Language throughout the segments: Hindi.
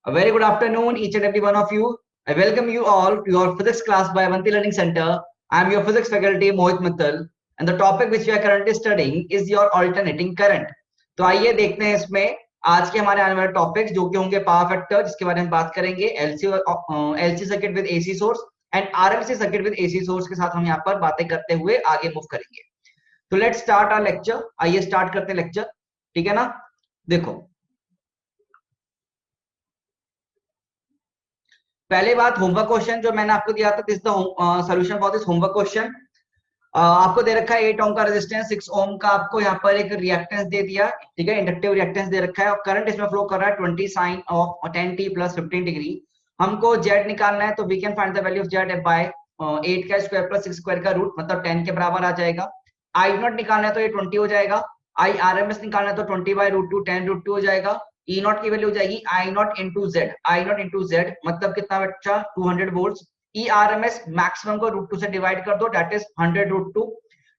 A very good afternoon, each and every one of you. I welcome you all to your physics class by Avanti Learning Center. I am your physics faculty Mohit Mittal, and the topic which we are currently studying is your alternating current. तो आइए देखते हैं इसमें आज के हमारे आने वाले टॉपिक्स जो कि होंगे पावर फैक्टर, जिसके बारे में बात करेंगे, LC circuit with AC source and RLC circuit with AC source के साथ हम यहाँ पर बातें करते हुए आगे मूव करेंगे। तो लेट्स स्टार्ट आवर लेक्चर। आइए स्टार्ट करते हैं लेक्चर, ठीक है ना। देखो, पहले बात, होमवर्क क्वेश्चन जो मैंने आपको दिया था, this the solution for this homework question. आपको दे रखा है 8 ओम का रेजिस्टेंस, 6 ओम का आपको यहाँ पर एक रिएक्टेंस दे दिया, ठीक है, इंडक्टिव रिएक्टेंस दे रखा है और करंट इसमें फ्लो कर रहा है 20 sine of 10t plus 15 degree. हमको जेड निकालना है, तो we can find the value of Z by 8 का स्क्वायर प्लस 6 स्क्वायर का रूट, मतलब 10 के बराबर आ जाएगा। आई नॉट निकालना है तो ये 20 हो जाएगा। आई आर एम एस निकालना है तो 20 बाई रूट टू 10 रूट 2 हो जाएगा। ई नॉट की वैल्यू हो जाएगी I nought into Z, I nought into Z मतलब कितना बच्चा 200 volt. E R M S maximum को रूट 2 से डिवाइड कर दो, that is 100 root 2।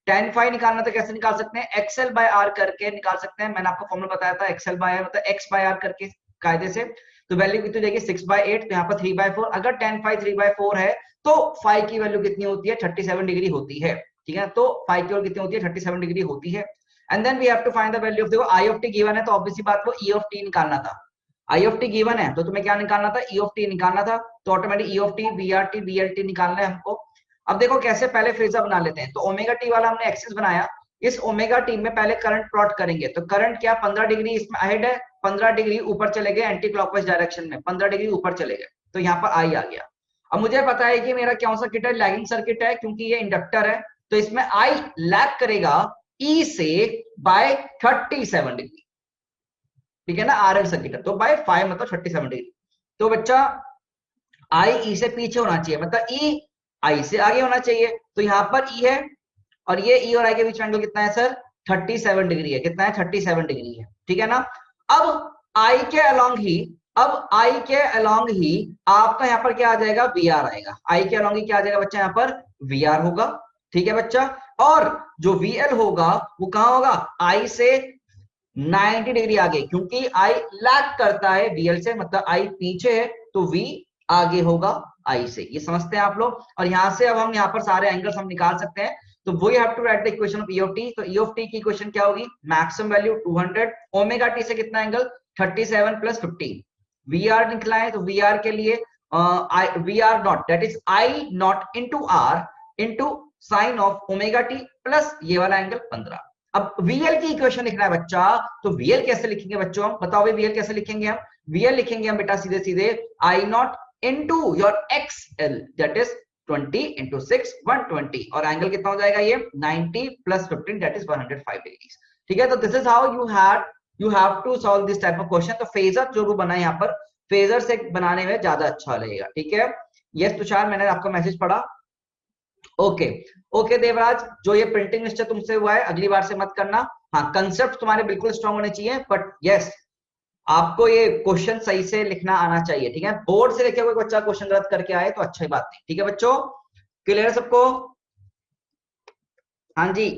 tan phi निकालना तो कैसे निकाल सकते हैं, एक्सएल बाय आर करके निकाल सकते हैं। मैंने आपको फॉर्मूला बताया था, एक्सएल बाय आर मतलब एक्स बाय आर करके कायदे से। तो वैल्यू कितनी हो जाएगी 6/8, तो यहाँ पर 3/4। अगर tan फाई 3/4 है तो फाई की वैल्यू कितनी होती है 37 डिग्री होती है, ठीक है। तो फाई की वैल्यू कितनी होती है 37 डिग्री होती है। And then we have to find the value of, देखो आई ऑफ टी गिवन है तो ऑब्वियसली बात वो ई ऑफ टी निकालना था। आई ऑफ टी गिवन है तो तुम्हें क्या निकालना था, ई ऑफ टी निकालना था। तो automatic E of T, V R T, V L T निकालना है हमको। अब देखो कैसे, पहले फेजर बना लेते हैं। तो ओमेगा टी वाला हमने एक्सिस बनाया, इस ओमेगा टी में पहले करंट प्लॉट करेंगे। तो करंट क्या 15 डिग्री इसमें अहेड है, 15 डिग्री ऊपर चले गए एंटी क्लॉकवाइज डायरेक्शन में, 15 डिग्री ऊपर चले गए, तो यहाँ पर आई आ गया। अब मुझे पता है कि मेरा कौन सा सर्किट है, लैगिंग सर्किट है, क्योंकि ये इंडक्टर है। तो इसमें आई लैग करेगा ई से बाय 37 डिग्री, ठीक है ना। आरएल सर्किट है तो बाय 5 मतलब 37 डिग्री। तो बच्चा आई ई से पीछे होना चाहिए, मतलब ई आई से आगे होना चाहिए। तो यहाँ पर ई है और ये ई और आई के बीच एंगल कितना है सर, 37 डिग्री है। कितना है 37 डिग्री है, ठीक है ना। अब आई के अलोंग ही, अब आई के अलोंग ही आपका यहाँ पर क्या आ जाएगा, वी आर आएगा। आई के अलोंग ही क्या आ जाएगा बच्चा, यहाँ पर वी आर होगा, ठीक है बच्चा। और जो वी एल होगा वो कहाँ होगा, आई से 90 डिग्री आगे, क्योंकि आई लैग करता है वीएल से, मतलब आई पीछे है तो वी आगे होगा आई से। ये समझते हैं आप लोग। और यहां से अब हम यहाँ पर सारे एंगल्स हम निकाल सकते हैं। तो we have to write the equation of E of T. तो ई ऑफ टी की इक्वेशन क्या होगी, मैक्सिमम वैल्यू 200, ओमेगा टी से कितना एंगल 37 प्लस 15। वी आर निकला है तो वी आर के लिए V R nought, that is I nought into R into sine of omega T plus ये वाला एंगल 15। अब वीएल की इक्वेशन लिखना है बच्चा, तो वीएल कैसे लिखेंगे बच्चों, हम बताओ भाई वीएल कैसे लिखेंगे हम। वीएल लिखेंगे हम बेटा सीधे सीधे I nought into your XL, that is 20 into 6 120, और एंगल कितना हो जाएगा ये 90 प्लस 15, दैट इज 105 डिग्री, ठीक है। तो this is how you have to solve this type of question. तो फेजर जो बना है यहाँ पर, फेजर से बनाने में ज्यादा अच्छा लगेगा, ठीक है। यस तुषार, मैंने आपका मैसेज पढ़ा। ओके ओके देवराज, जो ये प्रिंटिंग मिस्टेक तुमसे हुआ है अगली बार से मत करना। हाँ, कंसेप्ट तुम्हारे बिल्कुल स्ट्रांग होने चाहिए, बट यस आपको ये क्वेश्चन सही से लिखना आना चाहिए, ठीक है। बोर्ड से लेके कोई बच्चा क्वेश्चन गलत करके आए तो अच्छी बात नहीं, ठीक है बच्चों। क्लियर है सबको, हाँ जी।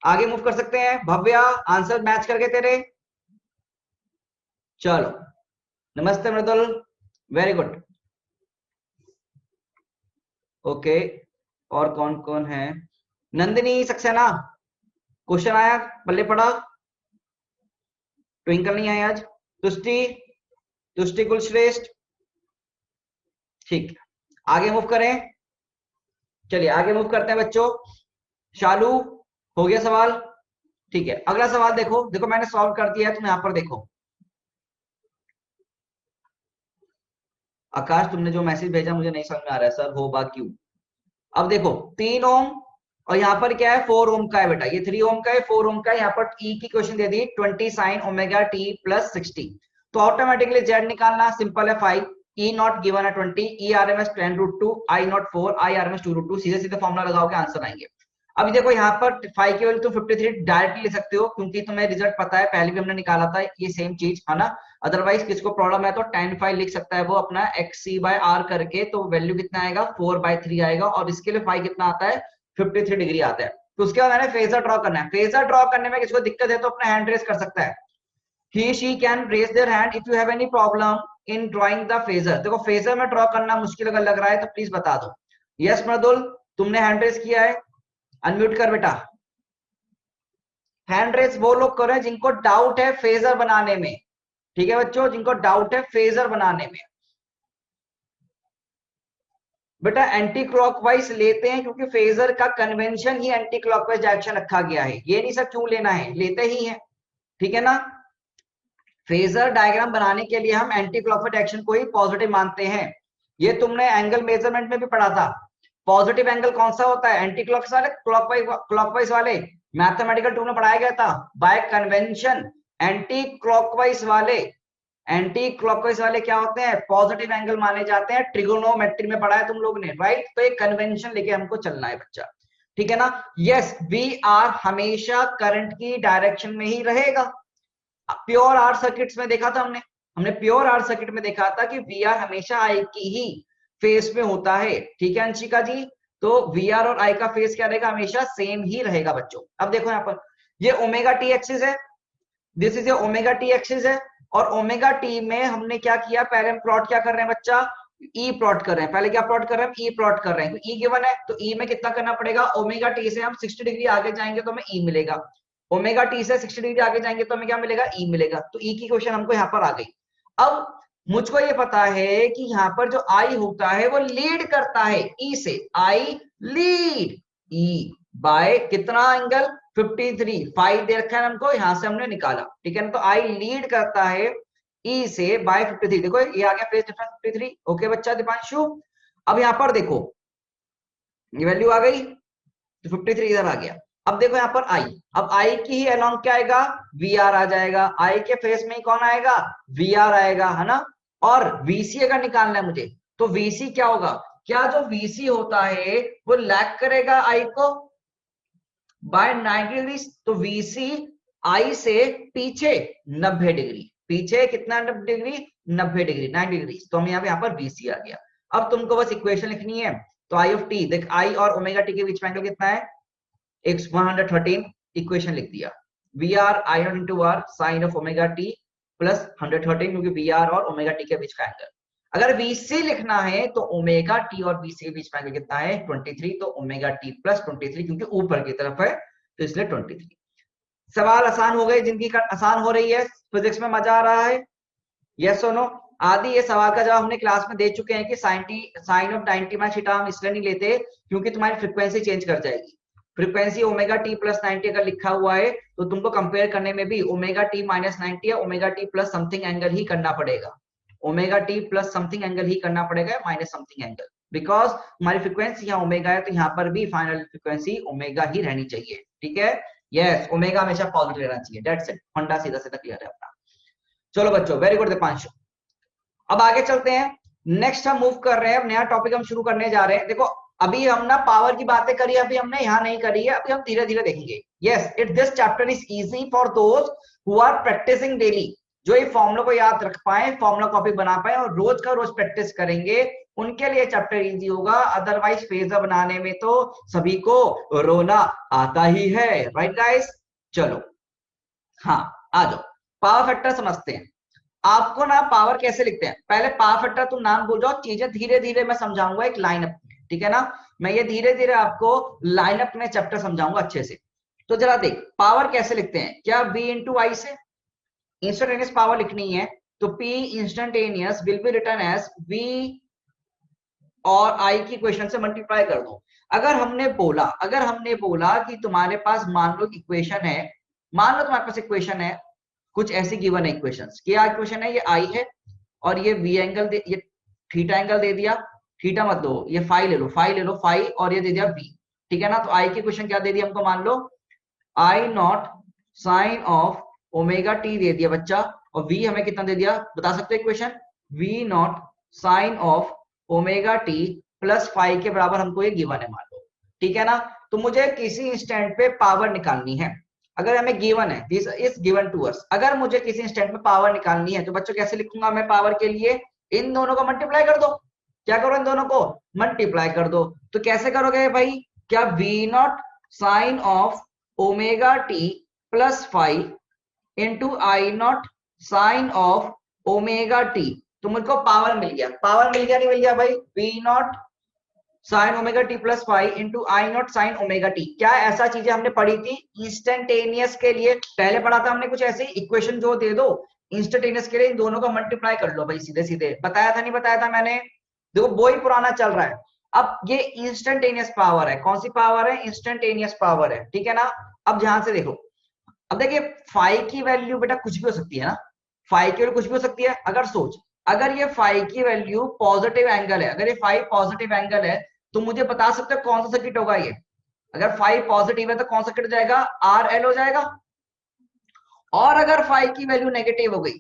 आगे मूव कर सकते हैं। भव्या, आंसर मैच करके तेरे, चलो। नमस्ते मृदुल, वेरी गुड। ओके, और कौन कौन है, नंदिनी सक्सेना, क्वेश्चन आया, पल्ले पड़ा। ट्विंकल नहीं आया आज। तुष्टि, तुष्टि कुलश्रेष्ठ, ठीक। आगे मूव करें, चलिए आगे मूव करते हैं बच्चों। शालू, हो गया सवाल, ठीक है। अगला सवाल देखो, देखो मैंने सॉल्व कर दिया है, तुम यहां पर देखो। आकाश, तुमने जो मैसेज भेजा मुझे नहीं समझ में आ रहा है सर, होगा क्यों। अब देखो 3 ओम और यहाँ पर क्या है 4 ओम का है बेटा, ये 3 ओम का है 4 ओम का है। यहाँ पर ई की क्वेश्चन दे दी 20 साइन ओमेगा टी प्लस 60। तो ऑटोमेटिकली जेड निकालना सिंपल है 5, ई नॉट गिवन है 20, E R M S 10 root 2, I nought 4, I R M S 2 root 2, सीधे सीधे फॉर्मुला लगाओ के आंसर आएंगे। अभी देखो यहाँ पर 5 की वैल्यू तुम 53 डायरेक्टली लिख सकते हो, क्योंकि तुम्हें रिजल्ट पता है, पहले भी हमने निकाला था ये सेम चीज, है ना। अदरवाइज किसको प्रॉब्लम है तो tan फाइव लिख सकता है वो अपना xc बाय आर करके, तो वैल्यू कितना आएगा 4/3 आएगा, और इसके लिए फाइव कितना आता है 53 डिग्री आता है। तो उसके बाद मैंने फेजर ड्रॉ करना है। फेजर ड्रॉ करने में किसको दिक्कत है तो अपना हैंड रेस कर सकता है। he she can raise their hand if you have any problem in drawing the phasor। देखो फेजर में ड्रॉ करना मुश्किल अगर लग रहा है तो प्लीज बता दो। यस मृदुल, तुमने हैंड रेस किया है, अनम्यूट कर बेटा। हैंड रेस वो लोग करें जिनको डाउट है फेजर बनाने में, ठीक है बच्चों, जिनको डाउट है फेजर बनाने में। बेटा एंटी क्लॉकवाइज लेते हैं क्योंकि फेजर का कन्वेंशन ही एंटी क्लॉकवाइज डायरेक्शन रखा गया है, ये नहीं सब क्यों लेना है, लेते ही है, ठीक है ना। फेजर डायग्राम बनाने के लिए हम एंटी क्लॉकवाइज डायरेक्शन को ही पॉजिटिव मानते हैं। ये तुमने एंगल मेजरमेंट में भी पढ़ा था। पॉजिटिव एंगल कौन सा होता है, एंटी क्लॉकवाइज वाले मैथमेटिकल टू में पढ़ाया गया था। बाय कन्वेंशन एंटी क्लॉकवाइज वाले क्या होते हैं, पॉजिटिव एंगल माने जाते हैं। ट्रिगोनोमेट्री में पढ़ा है तुम लोग ने, राइट। तो एक कन्वेंशन लेके हमको चलना है बच्चा, ठीक है ना। यस, वी आर हमेशा करंट की डायरेक्शन में ही रहेगा। प्योर आर सर्किट्स में देखा था हमने प्योर आर सर्किट में देखा था कि वी आर हमेशा आई की ही फेस में होता है, ठीक है अंशिका जी। तो वी आर और आई का फेस क्या रहेगा, हमेशा सेम ही रहेगा बच्चों। अब देखो यहाँ पर ये ओमेगा टी एक्सिस है, this is omega T axis है, और ओमेगा टी में हमने क्या किया, पहले हम प्लॉट क्या कर रहे हैं बच्चा, ई प्लॉट कर रहे हैं। पहले क्या प्लॉट कर रहे हैं, ई प्लॉट कर रहे हैं। ई गिवन है तो ई में कितना करना पड़ेगा, ओमेगा टी से हम 60 डिग्री आगे जाएंगे तो हमें ई मिलेगा। ओमेगा टी से 60 डिग्री आगे जाएंगे तो हमें क्या मिलेगा, ई मिलेगा। तो ई की क्वेश्चन हमको यहाँ पर आ गई। अब मुझको ये पता है कि यहाँ पर जो आई होता है वो लीड करता है ई से, आई लीड ई बाय कितना एंगल 53, 5 दे रखा है हमको, यहां से हमने निकाला, ठीक है ना। तो आई लीड करता है ई से बाय 53। देखो ये आ गया फेज डिफरेंस 53। ओके बच्चा दीपांशु, अब यहाँ पर देखो ये वैल्यू आ गई तो 53 इधर आ गया। अब देखो यहाँ पर आई, अब आई की ही अलोंग क्या आएगा, वी आर आ जाएगा। आई के फेस में ही कौन आएगा, वी आर आएगा, है ना। और वीसी अगर निकालना है मुझे तो वीसी क्या होगा, क्या जो वीसी होता है वो लैग करेगा आई को बाय 90 डिग्री। तो वीसी आई से पीछे 90 डिग्री, पीछे कितना डिग्री, 90 डिग्री, 90 डिग्री। तो हम यहाँ पर वीसी आ गया। अब तुमको बस इक्वेशन लिखनी है। तो आई ऑफ टी, देख आई और ओमेगा टी के बीच में एंगल कितना है, 113। इक्वेशन लिख दिया, V R I nought into R sine of omega T plus 113, क्योंकि वी आर और ओमेगा टी के बीच का एंगल। अगर वीसी लिखना है तो ओमेगा टी और वीसी के बीच में एंगल कितना है, 23। तो ओमेगा टी प्लस 23, क्योंकि ऊपर की तरफ है तो इसलिए 23। सवाल आसान हो गए, जिंदगी आसान हो रही है, फिजिक्स में मजा आ रहा है, यस और नो। आदि ये सवाल का जवाब हमने क्लास में दे चुके हैं कि साइन ऑफ 90 माइनस थीटा हम इसलिए नहीं लेते क्योंकि तुम्हारी फ्रीक्वेंसी चेंज कर जाएगी। फ्रीक्वेंसी ओमेगा टी प्लस 90 अगर लिखा हुआ है तो तुमको कंपेयर करने में भी ओमेगा टी माइनस 90 या omega T plus something angle ही करना पड़ेगा, omega T plus something angle ही करना पड़ेगा, माइनस समथिंग एंगल, बिकॉज हमारी फ्रीक्वेंसी यहाँ ओमेगा है तो यहाँ पर भी फाइनल फ्रीक्वेंसी ओमेगा ही रहनी चाहिए, ठीक है। यस, ओमेगा हमेशा पॉजिटिव रहना चाहिए, दैट्स इट। फंडा सीधा सीधा क्लियर है अपना। चलो बच्चों, वेरी गुड दीपांशु। अब आगे चलते हैं, नेक्स्ट हम मूव कर रहे हैं, अब नया टॉपिक हम शुरू करने जा रहे हैं। देखो अभी हम ना पावर की बातें करी, अभी हमने यहाँ नहीं करी है, अभी हम धीरे धीरे देखेंगे। Yes, it this chapter is easy for those who are practising daily, जो ये फॉर्मूला को याद रख पाए, फॉर्मूला कॉपी बना पाए और रोज का रोज प्रैक्टिस करेंगे, उनके लिए चैप्टर इजी होगा। अदरवाइज फेजर बनाने में तो सभी को रोना आता ही है, राइट गाइस। चलो हाँ आ जाओ, पावर फैक्टर समझते हैं। आपको ना पावर कैसे लिखते हैं, पहले पावर फैक्टर तुम नाम भूल जाओ, चीजें धीरे धीरे मैं समझाऊंगा एक लाइनअप में, ठीक है ना। मैं ये धीरे धीरे आपको लाइनअप में चैप्टर समझाऊंगा अच्छे से। तो जरा देख पावर कैसे लिखते हैं, क्या V इंटू आई से इंस्टेंटेनियस पावर लिखनी है तो P instantaneous will be written as V और I की इक्वेशन से मल्टीप्लाई कर दो। अगर हमने बोला कि तुम्हारे पास मान लो इक्वेशन है, मान लो तुम्हारे पास इक्वेशन है कुछ ऐसी गिवन है इक्वेशंस, क्या इक्वेशन है, ये I है और ये V एंगल ये थीटा एंगल दे दिया, थीटा मत दो, ये फाई ले लो फाई और ये दे दिया V, ठीक है ना। तो I की इक्वेशन क्या दे दिया हमको, मान लो I nought sine of omega T दे दिया बच्चा, और V हमें कितना दे दिया बता सकते हो equation, V nought sine of omega T plus phi के बराबर हमको ये गिवन है मान लो, ठीक है ना। तो मुझे किसी इंस्टेंट पे पावर निकालनी है, अगर हमें गिवन है this is given to us, अगर मुझे किसी इंस्टेंट में पावर निकालनी है तो बच्चों कैसे लिखूंगा मैं पावर के लिए, इन दोनों को मल्टीप्लाई कर दो, क्या करो इन दोनों को मल्टीप्लाई कर दो। तो कैसे करोगे भाई, क्या V nought sine of omega T plus phi into I nought sine of omega T. तो मुझको पावर मिल गया, पावर मिल गया नहीं मिल गया भाई, V nought sine omega T plus phi into I nought sine omega T. क्या ऐसा चीजें हमने पढ़ी थी इंस्टेंटेनियस के लिए? पहले पढ़ा था हमने कुछ ऐसी इक्वेशन जो दे दो इंस्टेंटेनियस के लिए, इन दोनों का मल्टीप्लाई कर लो भाई, सीधे सीधे। बताया था नहीं बताया था मैंने? देखो वो ही पुराना चल रहा है। अब ये इंस्टेंटेनियस पावर है, कौन सी पावर है? इंस्टेंटेनियस पावर है, ठीक है ना। अब ध्यान से देखो, अब देखिए फाइव की वैल्यू बेटा कुछ भी हो सकती है ना, फाइव की वैल्यू कुछ भी हो सकती है। अगर सोच, अगर ये फाइव की वैल्यू पॉजिटिव एंगल है, अगर ये फाइव पॉजिटिव एंगल है, तो मुझे बता सकते हो कौन सा सर्किट होगा ये? अगर फाइव पॉजिटिव है तो कौन सा सर्किट हो जाएगा? आर एल हो जाएगा। और अगर फाइव की वैल्यू नेगेटिव हो गई,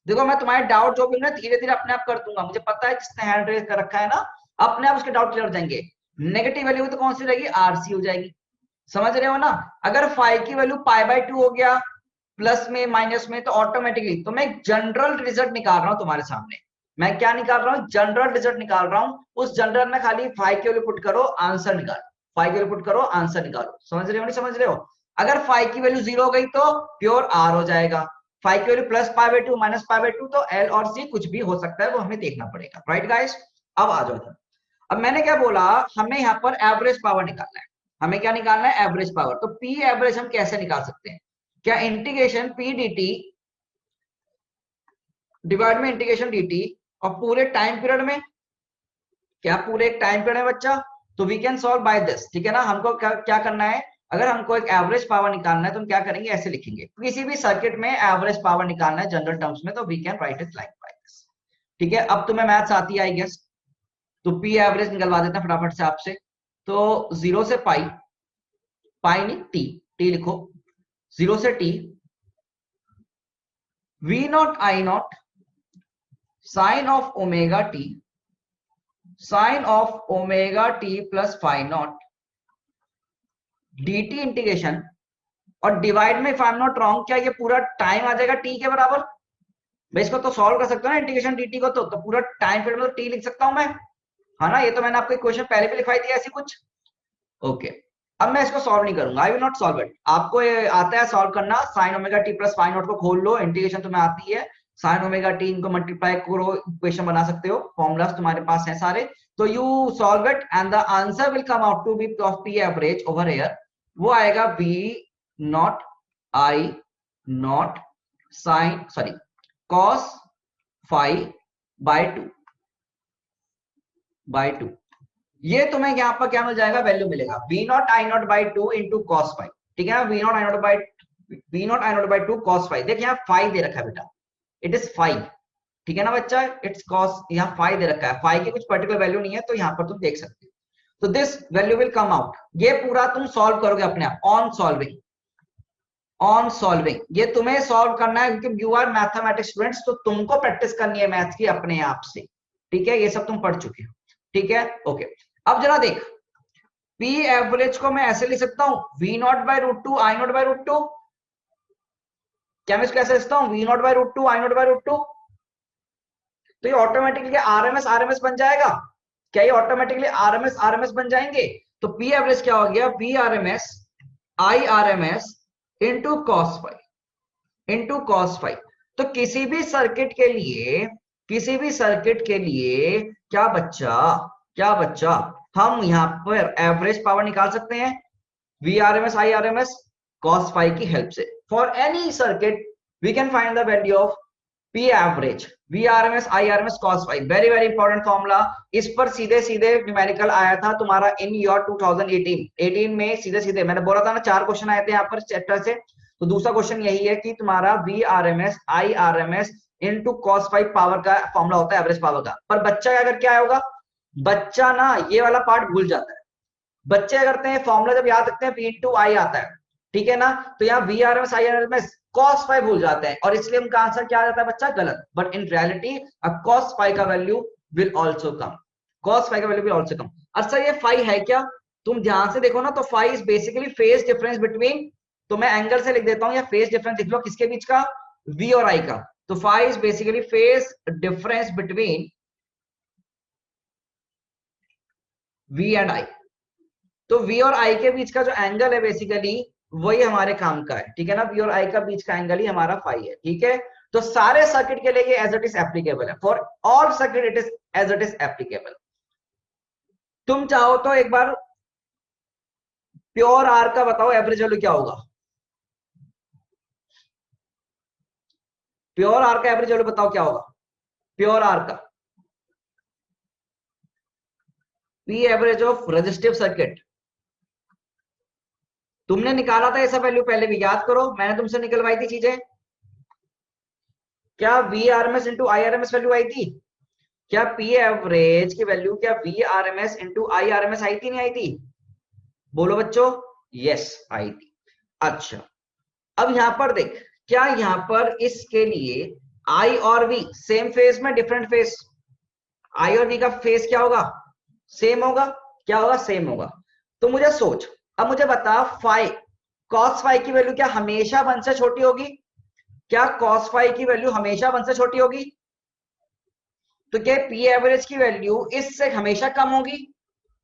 देखो मैं तुम्हारे डाउट जो भी ना धीरे धीरे अपने आप कर दूंगा, मुझे पता है जिसने हैंड रेज कर रखा है ना, अपने आप उसके डाउट क्लियर हो जाएंगे। नेगेटिव वैल्यू तो कौन सी रहेगी? आरसी हो जाएगी। समझ रहे हो ना? अगर फाइव की वैल्यू पाई बाय टू हो गया, प्लस में माइनस में, तो ऑटोमेटिकली तो मैं जनरल रिजल्ट निकाल रहा हूं तुम्हारे सामने। मैं क्या निकाल रहा हूं? जनरल रिजल्ट निकाल रहा हूं। उस जनरल में खाली फाइव की वैल्यू पुट करो, आंसर निकालो। फाइव की वैल्यू पुट करो, आंसर निकालो। समझ रहे हो नहीं समझ रहे हो? अगर फाइव की वैल्यू जीरो हो गई तो प्योर आर हो जाएगा। फाइव की value plus pi by two minus pi by two, तो एल और सी कुछ भी हो सकता है, वो हमें देखना पड़ेगा। Right guys? अब आ जाओ। अब मैंने क्या बोला, हमें यहाँ पर एवरेज पावर निकालना है। हमें क्या निकालना है? Average power. तो पी एवरेज हम कैसे निकाल सकते हैं? क्या integration P D T divide में इंटीग्रेशन डी टी, और पूरे टाइम पीरियड में, क्या पूरे एक टाइम पीरियड में बच्चा? तो we can solve by this, ठीक है ना। हमको क्या करना है? अगर हमको एक एवरेज पावर निकालना है तो हम क्या करेंगे? ऐसे लिखेंगे, किसी भी सर्किट में एवरेज पावर निकालना है जनरल टर्म्स में, तो we can write it like by this. ठीक है, अब तुम्हें मैथ्स आती है आई गेस, तो पी एवरेज निकलवा देते हैं फटाफट से आपसे। तो जीरो से पाई, पाई नहीं टी, टी लिखो, जीरो से T, V nought I nought sine of omega T, sine of omega T plus phi nought D T integration, और डिवाइड में if I am not wrong, क्या ये पूरा टाइम आ जाएगा टी के बराबर? भाई इसको तो सॉल्व कर सकते हो ना इंटीग्रेशन डी को, तो पूरा टाइम पीरियड में तो टी लिख सकता हूं मैं, है ना। ये तो मैंने आपको क्वेश्चन पहले भी लिखवाई थी ऐसी कुछ। ओके, अब मैं इसको सॉल्व नहीं करूंगा, I will not solve it. आपको ये आता है सॉल्व करना, sine omega T plus phi nought को खोल लो, इंटीग्रेशन तुम्हें आती है, साइन ओमेगा टी इनको मल्टीप्लाई करो, इक्वेशन बना सकते हो, फॉर्मूलाज तुम्हारे पास हैं सारे। तो you solve it and the answer will come out to be of P average over here, वो आएगा V nought I nought sine sorry cos five by two. ये तुम्हें यहाँ पर क्या मिल जाएगा? वैल्यू मिलेगा V nought I nought by two into cos phi, ठीक है ना। V nought I nought by two cos phi. देखिए यहाँ फाइव दे रखा है बेटा, इट इज फाइव, ठीक है ना बच्चा, इट्स कॉस, यहाँ फाइव दे रखा है, फाइव की कुछ पर्टिकुलर वैल्यू नहीं है, तो यहाँ पर तुम देख सकते हो। तो this value will come out, ये पूरा तुम सॉल्व करोगे अपने आप, ऑन सॉल्विंग, ऑन सॉल्विंग। ये तुम्हें सॉल्व करना है क्योंकि यू आर मैथमेटिक्स स्टूडेंट्स, तो तुमको प्रैक्टिस करनी है मैथ्स की अपने आप से, ठीक है। ये सब तुम पढ़ चुके हो, ठीक है। ओके, अब जरा देख, पी एवरेज को मैं ऐसे लिख सकता हूं, V nought by root two I nought by root two. क्या मैं इसको ऐसे लिखता हूं, V nought by root two I nought by root two? तो ये ऑटोमेटिकली आरएमएस आरएमएस बन जाएगा। क्या ये ऑटोमेटिकली आरएमएस आरएमएस बन जाएंगे? तो पी एवरेज क्या हो गया? P RMS I RMS into cos phi, into cos phi. तो किसी भी सर्किट के लिए, किसी भी सर्किट के लिए क्या बच्चा हम यहाँ पर एवरेज पावर निकाल सकते हैं V RMS I RMS cos phi की हेल्प से। For any circuit we can find the value of P average V RMS I RMS cos phi. Very very important formula. इस पर सीधे सीधे न्यूमेरिकल आया था तुम्हारा इन योर 2018 में, सीधे सीधे मैंने बोला था ना, 4 क्वेश्चन आए थे यहाँ पर चैप्टर से। तो दूसरा क्वेश्चन यही है कि तुम्हारा V RMS I RMS into cos phi power का फॉर्मूला होता है एवरेज पावर का। पर बच्चा क्या करके आया होगा? बच्चा ना ये वाला पार्ट भूल जाता है। बच्चे क्या करते हैं, फॉर्मूला जब याद रखते हैं वी इंटू आई आता है, ठीक है ना, तो यहाँ V RMS I RMS cos phi भूल जाते हैं, और इसलिए उनका आंसर क्या आ जाता है बच्चा? गलत। But in reality cos phi का वैल्यू विल ऑल्सो कम, cos फाइव का वैल्यू विल ऑल्सो कम। अच्छा ये फाइव है क्या? तुम ध्यान से देखो ना, तो five is basically phase difference between, तो मैं एंगल से लिख देता हूं, या फेज डिफरेंस लिख लो किसके बीच का? v और i का। तो five is basically phase difference between v and i। तो v और i के बीच का जो एंगल है बेसिकली वही हमारे काम का है, ठीक है ना। v और i का बीच का एंगल ही हमारा फाइव है, ठीक है। तो सारे सर्किट के लिए ये एज इट इज एप्लीकेबल है, for all circuit it is as it is applicable. तुम चाहो तो एक बार प्योर आर का बताओ एवरेज वैल्यू क्या होगा, प्योर आर का एवरेज वैल्यू बताओ क्या होगा, प्योर आर का P average of resistive circuit. तुमने निकाला था ऐसा वैल्यू पहले भी, याद करो, मैंने तुमसे निकलवाई थी चीजें। क्या V R M S into I R M S value आई थी, क्या पी एवरेज की वैल्यू क्या V R M S into I R M S आई थी, नहीं आई थी, बोलो बच्चों, यस आई थी। अच्छा, अब यहां पर देख, क्या यहां पर इसके लिए आई और वी सेम फेज में डिफरेंट फेज, आई और वी का फेज क्या होगा, सेम होगा, क्या होगा, सेम होगा। तो मुझे सोच, अब मुझे बता फाई, कॉस फाई की वैल्यू क्या हमेशा 1 से छोटी होगी, क्या कॉस फाई की वैल्यू हमेशा 1 से छोटी होगी, तो क्या पी एवरेज की वैल्यू इससे हमेशा कम होगी,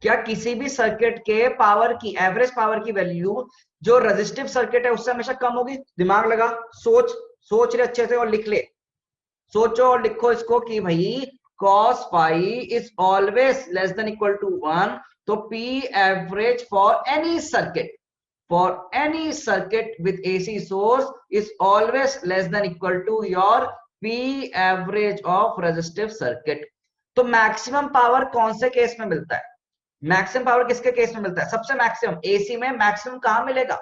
क्या किसी भी सर्किट के पावर की एवरेज पावर की वैल्यू जो रेजिस्टिव सर्किट है उससे हमेशा कम होगी, दिमाग लगा, सोच, सोच ले अच्छे से और लिख ले, सोचो और लिखो इसको कि भाई cos phi is always less than equal to 1, तो P average for any circuit with AC source is always less than equal to your P average of resistive circuit। तो मैक्सिमम पावर कौन से केस में मिलता है, मैक्सिमम पावर किसके केस में मिलता है, सबसे मैक्सिमम एसी में मैक्सिमम कहां मिलेगा,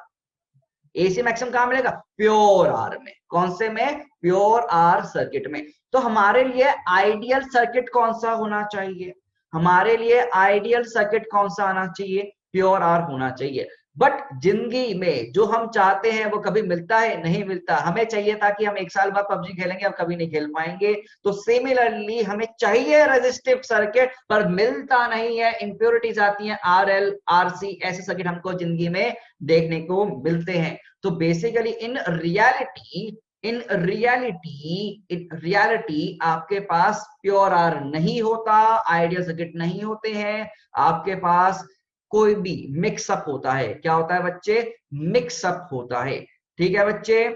एसी मैक्सिमम कहां मिलेगा, प्योर आर में, कौन से में, प्योर आर सर्किट में। तो हमारे लिए आइडियल सर्किट कौन सा होना चाहिए, हमारे लिए आइडियल सर्किट कौन सा आना चाहिए, प्योर आर होना चाहिए। बट जिंदगी में जो हम चाहते हैं वो कभी मिलता है, नहीं मिलता। हमें चाहिए था कि हम 1 साल बाद पबजी खेलेंगे, अब कभी नहीं खेल पाएंगे। तो सिमिलरली हमें चाहिए रेजिस्टिव सर्किट, पर मिलता नहीं है, इंप्योरिटीज आती हैं, आर एल आर सी, ऐसे सर्किट हमको जिंदगी में देखने को मिलते हैं। तो बेसिकली इन रियलिटी आपके पास प्योर आर नहीं होता, आइडियल सर्किट नहीं होते हैं, आपके पास कोई भी मिक्सअप होता है। क्या होता है बच्चे, मिक्सअप होता है। ठीक है बच्चे,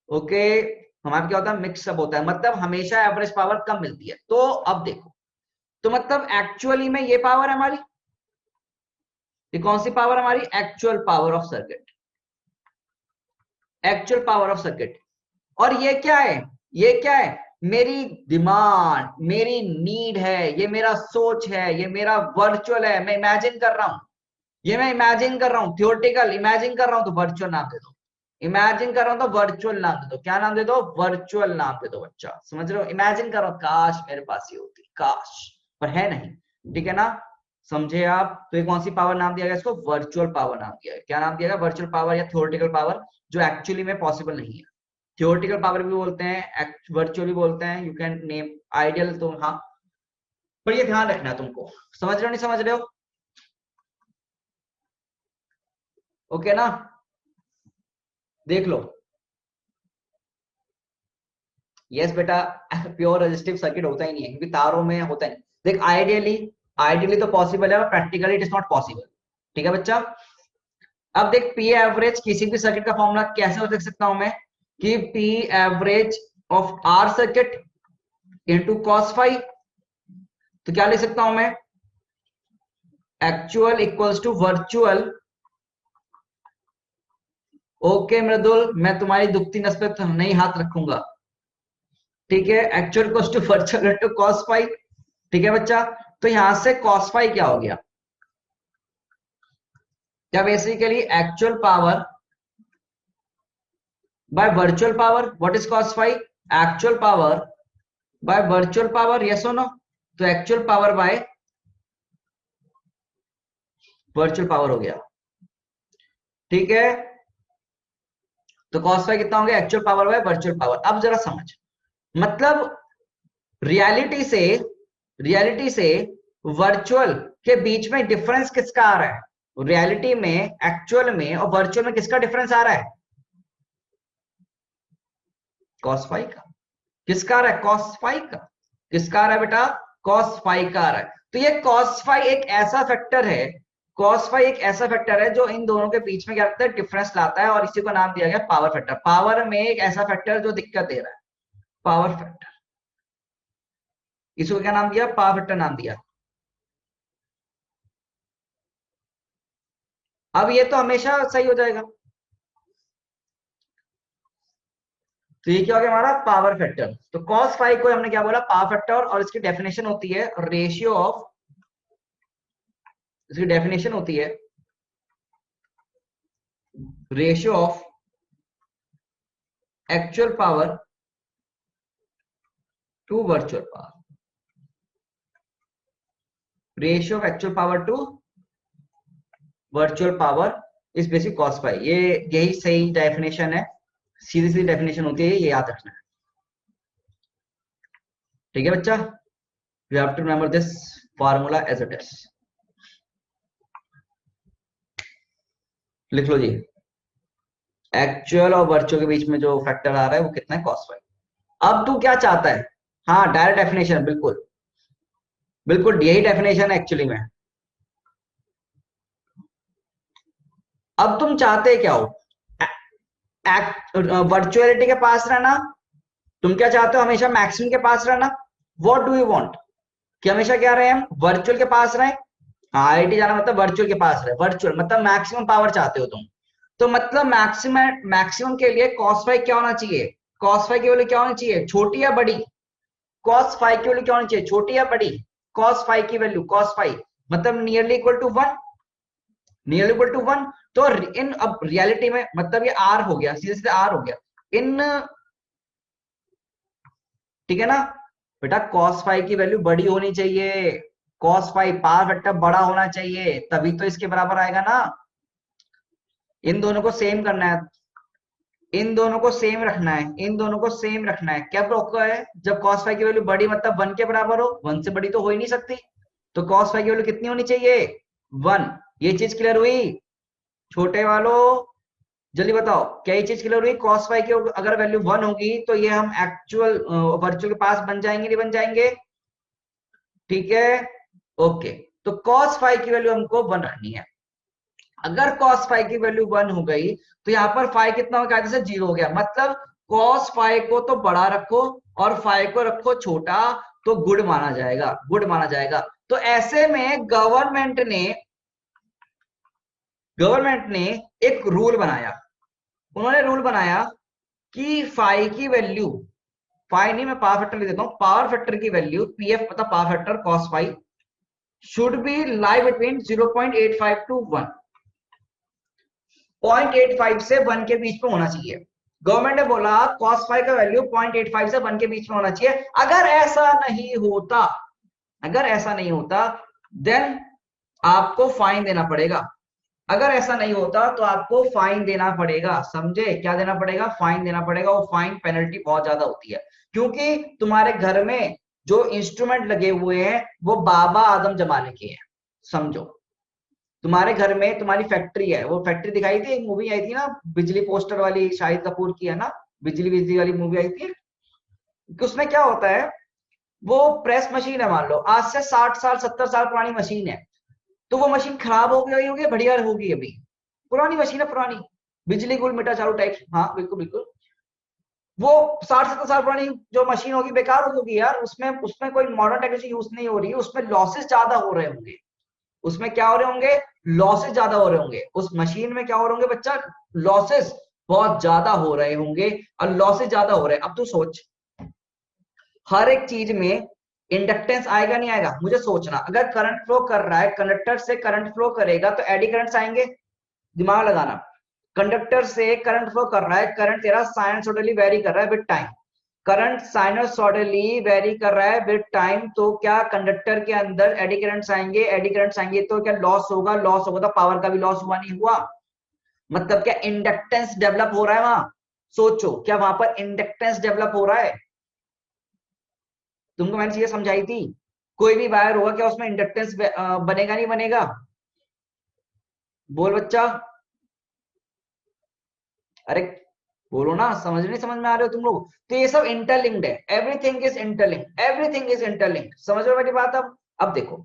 ओके, हमारे क्या होता है, मिक्सअप होता है, मतलब हमेशा एवरेज पावर कम मिलती है। तो अब देखो, तो मतलब एक्चुअली में ये पावर है हमारी, ये कौन सी पावर हमारी, actual power of circuit, actual power of circuit. और ये क्या है, ये क्या है, मेरी डिमांड, मेरी नीड है, ये मेरा सोच है, ये मेरा वर्चुअल है, मैं इमेजिन कर रहा हूं, ये मैं इमेजिन कर रहा हूं, थियोरेटिकल इमेजिन कर रहा हूं, तो वर्चुअल नाम दे दो, इमेजिन कर रहा हूं तो वर्चुअल नाम दे दो, क्या नाम दे दो, वर्चुअल नाम दे दो। बच्चा समझ रहे हो, इमेजिन करो, काश मेरे पास ये होती, काश, पर है नहीं। ठीक है ना, समझे आप। तो ये कौन सी पावर नाम दिया गया इसको, वर्चुअल पावर नाम दिया गया। क्या नाम दिया गया, वर्चुअल पावर या थियोरेटिकल पावर, जो एक्चुअली में पॉसिबल नहीं है। थियोरेटिकल पावर भी बोलते हैं, वर्चुअली बोलते हैं, यू कैन नेम, आइडियल तो हाँ, पर ये ध्यान रखना तुमको, समझ रहे हो नहीं समझ रहे हो, ओके ना, देख लो। यस बेटा, प्योर रेजिस्टिव सर्किट होता ही नहीं है, क्योंकि तारों में होता है। देख आइडियली, आइडियली तो पॉसिबल है, practically it is not possible. ठीक है बच्चा, अब देख पी एवरेज किसी भी सर्किट का फॉर्मूला कैसे हो देख सकता हूं मैं, कि P average of R circuit into cos phi, तो क्या लिख सकता हूं मैं, actual equals to virtual. Okay Mridul, मैं तुम्हारी दुखती नस पे तो नहीं हाथ रखूंगा, ठीक है, actual equals to virtual into cos phi. ठीक है बच्चा, तो यहां से कॉस फाई क्या हो गया, क्या basically actual power by virtual power, what is cos phi, actual power by virtual power, yes और नो, तो actual power by virtual power हो गया। ठीक है, तो कॉस फाई कितना हो गया, actual power by virtual power. अब जरा समझ, मतलब रियलिटी से वर्चुअल के बीच में डिफरेंस किसका आ रहा है, रियलिटी में, एक्चुअल में और वर्चुअल में किसका डिफरेंस आ रहा है, कॉस फाई का। किसका आ रहा है, कॉस फाई का। किसका आ रहा है बेटा, कॉस फाई का आ रहा है। तो ये कॉस फाई एक ऐसा फैक्टर है, cos फाई एक ऐसा फैक्टर है जो इन दोनों के बीच में क्या करता है, डिफरेंस लाता है, और इसी को नाम दिया गया पावर फैक्टर। पावर में एक ऐसा फैक्टर जो दिक्कत दे रहा है, पावर फैक्टर, इसको क्या नाम दिया, पावर फैक्टर नाम दिया। अब ये तो हमेशा सही हो जाएगा, तो ये क्या हो गया हमारा पावर फैक्टर। तो cos फाइव को हमने क्या बोला, पावर फैक्टर, और इसकी डेफिनेशन होती है रेशियो ऑफ, इसकी डेफिनेशन होती है ratio of actual power to virtual power, ratio of actual power to virtual power is basic cos phi. ये यही सही डेफिनेशन है, सीधी सीधी डेफिनेशन होती है, ये याद रखना है। ठीक है बच्चा, you have to remember this formula as it is. लिख लो जी, एक्चुअल और वर्चुअल के बीच में जो फैक्टर आ रहा है वो कितना है, cos फाइव। अब तू क्या चाहता है, हाँ डायरेक्ट डेफिनेशन, बिल्कुल बिल्कुल यही डेफिनेशन है एक्चुअली में। अब तुम चाहते क्या हो, वर्चुअलिटी के पास रहना, तुम क्या चाहते हो, हमेशा मैक्सिमम के पास रहना। व्हाट डू यू वांट, कि हमेशा क्या रहे हम, वर्चुअल के पास रहे। हाँ आईआईटी जाना मतलब वर्चुअल के पास रहे, वर्चुअल मतलब मैक्सिमम पावर चाहते हो तुम। तो मतलब मैक्सिमम, मैक्सिमम के लिए cos फाइव क्या होना चाहिए, cos फाइव की वैल्यू क्या होनी चाहिए, छोटी या बड़ी, cos फाइव की वैल्यू क्या होनी चाहिए, छोटी या बड़ी, cos फाइव की वैल्यू, cos फाइव मतलब nearly equal to one, nearly equal to one. तो इन अब रियलिटी में मतलब ये आर हो गया, सीधे सीधे आर हो गया इन, ठीक है ना बेटा, cos फाइव की वैल्यू बड़ी होनी चाहिए, cos फाइव पावर फैक्टर बड़ा होना चाहिए, तभी तो इसके बराबर आएगा ना। इन दोनों को सेम करना है, इन दोनों को सेम रखना है, इन दोनों को सेम रखना है। क्या रोका है, जब cos फाइव की वैल्यू बड़ी मतलब वन के बराबर हो, वन से बड़ी तो हो ही नहीं सकती, तो cos फाइव की वैल्यू कितनी होनी चाहिए, वन। ये चीज क्लियर हुई छोटे वालों, जल्दी बताओ क्या ये चीज क्लियर हुई, cos फाइव की अगर वैल्यू वन होगी तो ये हम एक्चुअल वर्चुअल के पास बन जाएंगे, नहीं बन जाएंगे, ठीक है ओके। तो cos फाइव की वैल्यू हमको वन रखनी है। अगर cos फाइव की वैल्यू वन हो गई तो यहाँ पर फाइव कितना हो गया, जैसे जीरो हो गया, मतलब cos फाइव को तो बड़ा रखो और फाइव को रखो छोटा, तो गुड माना जाएगा, गुड माना जाएगा। तो ऐसे में गवर्नमेंट ने एक रूल बनाया, उन्होंने रूल बनाया कि फाइव की वैल्यू, फाइव नहीं मैं पावर फैक्टर लिख देता हूं, पावर फैक्टर की वैल्यू पीएफ मतलब power factor cos phi should be lie between 0.85 to 1, 0.85 से 1 के बीच में होना चाहिए। गवर्नमेंट ने बोला cos फाइव का वैल्यू 0.85 से 1 के बीच में होना चाहिए। अगर ऐसा नहीं होता, अगर ऐसा नहीं होता देन आपको फाइन देना पड़ेगा। अगर ऐसा नहीं होता तो आपको फाइन देना पड़ेगा, समझे, क्या देना पड़ेगा, फाइन देना पड़ेगा। वो फाइन पेनल्टी बहुत ज्यादा होती है, क्योंकि तुम्हारे घर में जो इंस्ट्रूमेंट लगे हुए हैं वो बाबा आदम जमाने के हैं, समझो। तुम्हारे घर में तुम्हारी फैक्ट्री है, वो फैक्ट्री दिखाई थी, एक मूवी आई थी ना बिजली पोस्टर वाली, शाहिद कपूर की है ना, बिजली बिजली वाली मूवी आई थी। उसमें क्या होता है, वो प्रेस मशीन है, मान लो आज से 60 साल 70 साल पुरानी मशीन है, तो वो मशीन खराब हो गई होगी, बढ़िया होगी, अभी पुरानी मशीन है, पुरानी बिजली गुल मीठा चालू टाइप, हाँ बिल्कुल बिल्कुल। वो 60 70 साल पुरानी जो मशीन होगी बेकार होगी यार, उसमें उसमें कोई मॉडर्न टेक्नोलॉजी यूज नहीं हो रही है, उसमें लॉसेस ज्यादा हो रहे होंगे, उसमें क्या हो रहे होंगे, लॉसेस ज्यादा हो रहे होंगे, उस मशीन में क्या हो रहे होंगे बच्चा, लॉसेस बहुत ज्यादा हो रहे होंगे, और लॉसेस ज्यादा हो रहे हैं। अब तू सोच, हर एक चीज में इंडक्टेंस आएगा नहीं आएगा, मुझे सोचना, अगर करंट फ्लो कर रहा है, कंडक्टर से करंट फ्लो करेगा तो एडी करंट्स आएंगे, दिमाग लगाना। कंडक्टर से करंट फ्लो कर रहा है, करंट तेरा साइनसोइडली वेरी कर रहा है with time, current sinusoidally very कर रहा है विद टाइम, तो क्या कंडक्टर के अंदर एडी करंट्स आएंगे, एडी करंट्स आएंगे तो क्या लॉस होगा, लॉस होगा तो पावर का भी लॉस हुआ, नहीं हुआ, मतलब क्या इंडक्टेंस डेवलप हो रहा है वहां, सोचो क्या वहां पर इंडक्टेंस डेवलप हो रहा है। तुमको मैंने चीजें समझाई थी, कोई भी वायर होगा क्या उसमें इंडक्टेंस बनेगा नहीं बनेगा, बोल बच्चा, अरे बोलो ना, समझ नहीं समझ में आ रहे हो तुम लोग, तो ये सब इंटरलिंक्ड है, everything is interlinked, everything is interlinked, समझ रहे हो मेरी बात। अब देखो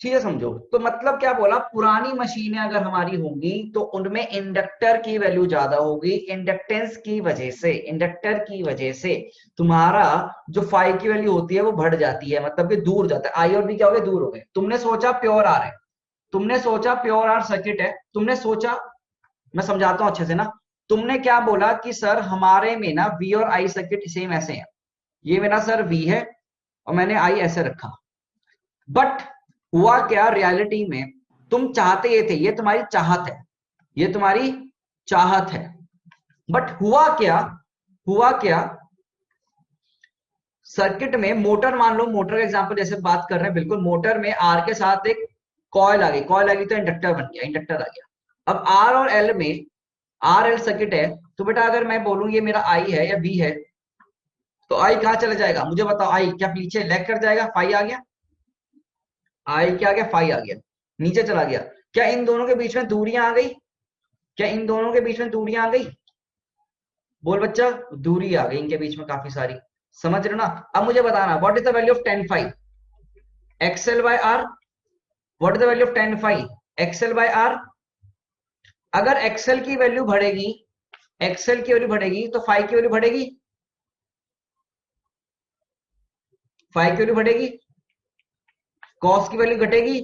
चीजें समझो। तो मतलब क्या बोला, पुरानी मशीनें अगर हमारी होंगी तो उनमें इंडक्टर की वैल्यू ज्यादा होगी, इंडक्टेंस की वजह से, इंडक्टर की वजह से तुम्हारा जो फाई की वैल्यू होती है वो बढ़ जाती है, मतलब कि दूर जाता है। आई और बी क्या हो गए, दूर हो गए। तुमने सोचा प्योर आर है, तुमने सोचा प्योर आर सर्किट है, तुमने सोचा, मैं समझाता हूं अच्छे से ना, तुमने क्या बोला कि सर हमारे में ना वी और आई सर्किट सेम ऐसे हैं, ये मेरा सर वी है और मैंने आई ऐसे रखा। बट हुआ क्या रियलिटी में, तुम चाहते ये थे, ये तुम्हारी चाहत है, ये तुम्हारी चाहत है। बट हुआ क्या, हुआ क्या, सर्किट में मोटर, मान लो मोटर का एग्जांपल जैसे बात कर रहे हैं, बिल्कुल मोटर में आर के साथ एक कॉयल आ गई, कॉयल आ गई तो इंडक्टर बन गया, इंडक्टर आ गया। अब आर और एल में, आर एल सर्किट है, तो बेटा अगर मैं बोलूं ये मेरा आई है या बी है, तो आई कहां चला जाएगा मुझे बताओ, आई क्या पीछे लैग कर जाएगा, फाई आ गया, आई क्या आ गया, फाई आ गया, नीचे चला गया। क्या इन दोनों के बीच में दूरियां आ गई, क्या इन दोनों के बीच में दूरियां आ गई, बोल बच्चा, दूरी आ गई इनके बीच में काफी सारी, समझ रहे हो ना। अब मुझे बताना what is the value of tan phi, XL by R, what is the value of tan phi, XL by R. अगर एक्सएल की वैल्यू बढ़ेगी, एक्सएल की वैल्यू बढ़ेगी तो फाई की वैल्यू बढ़ेगी, फाई की वैल्यू बढ़ेगी, कॉस की वैल्यू घटेगी,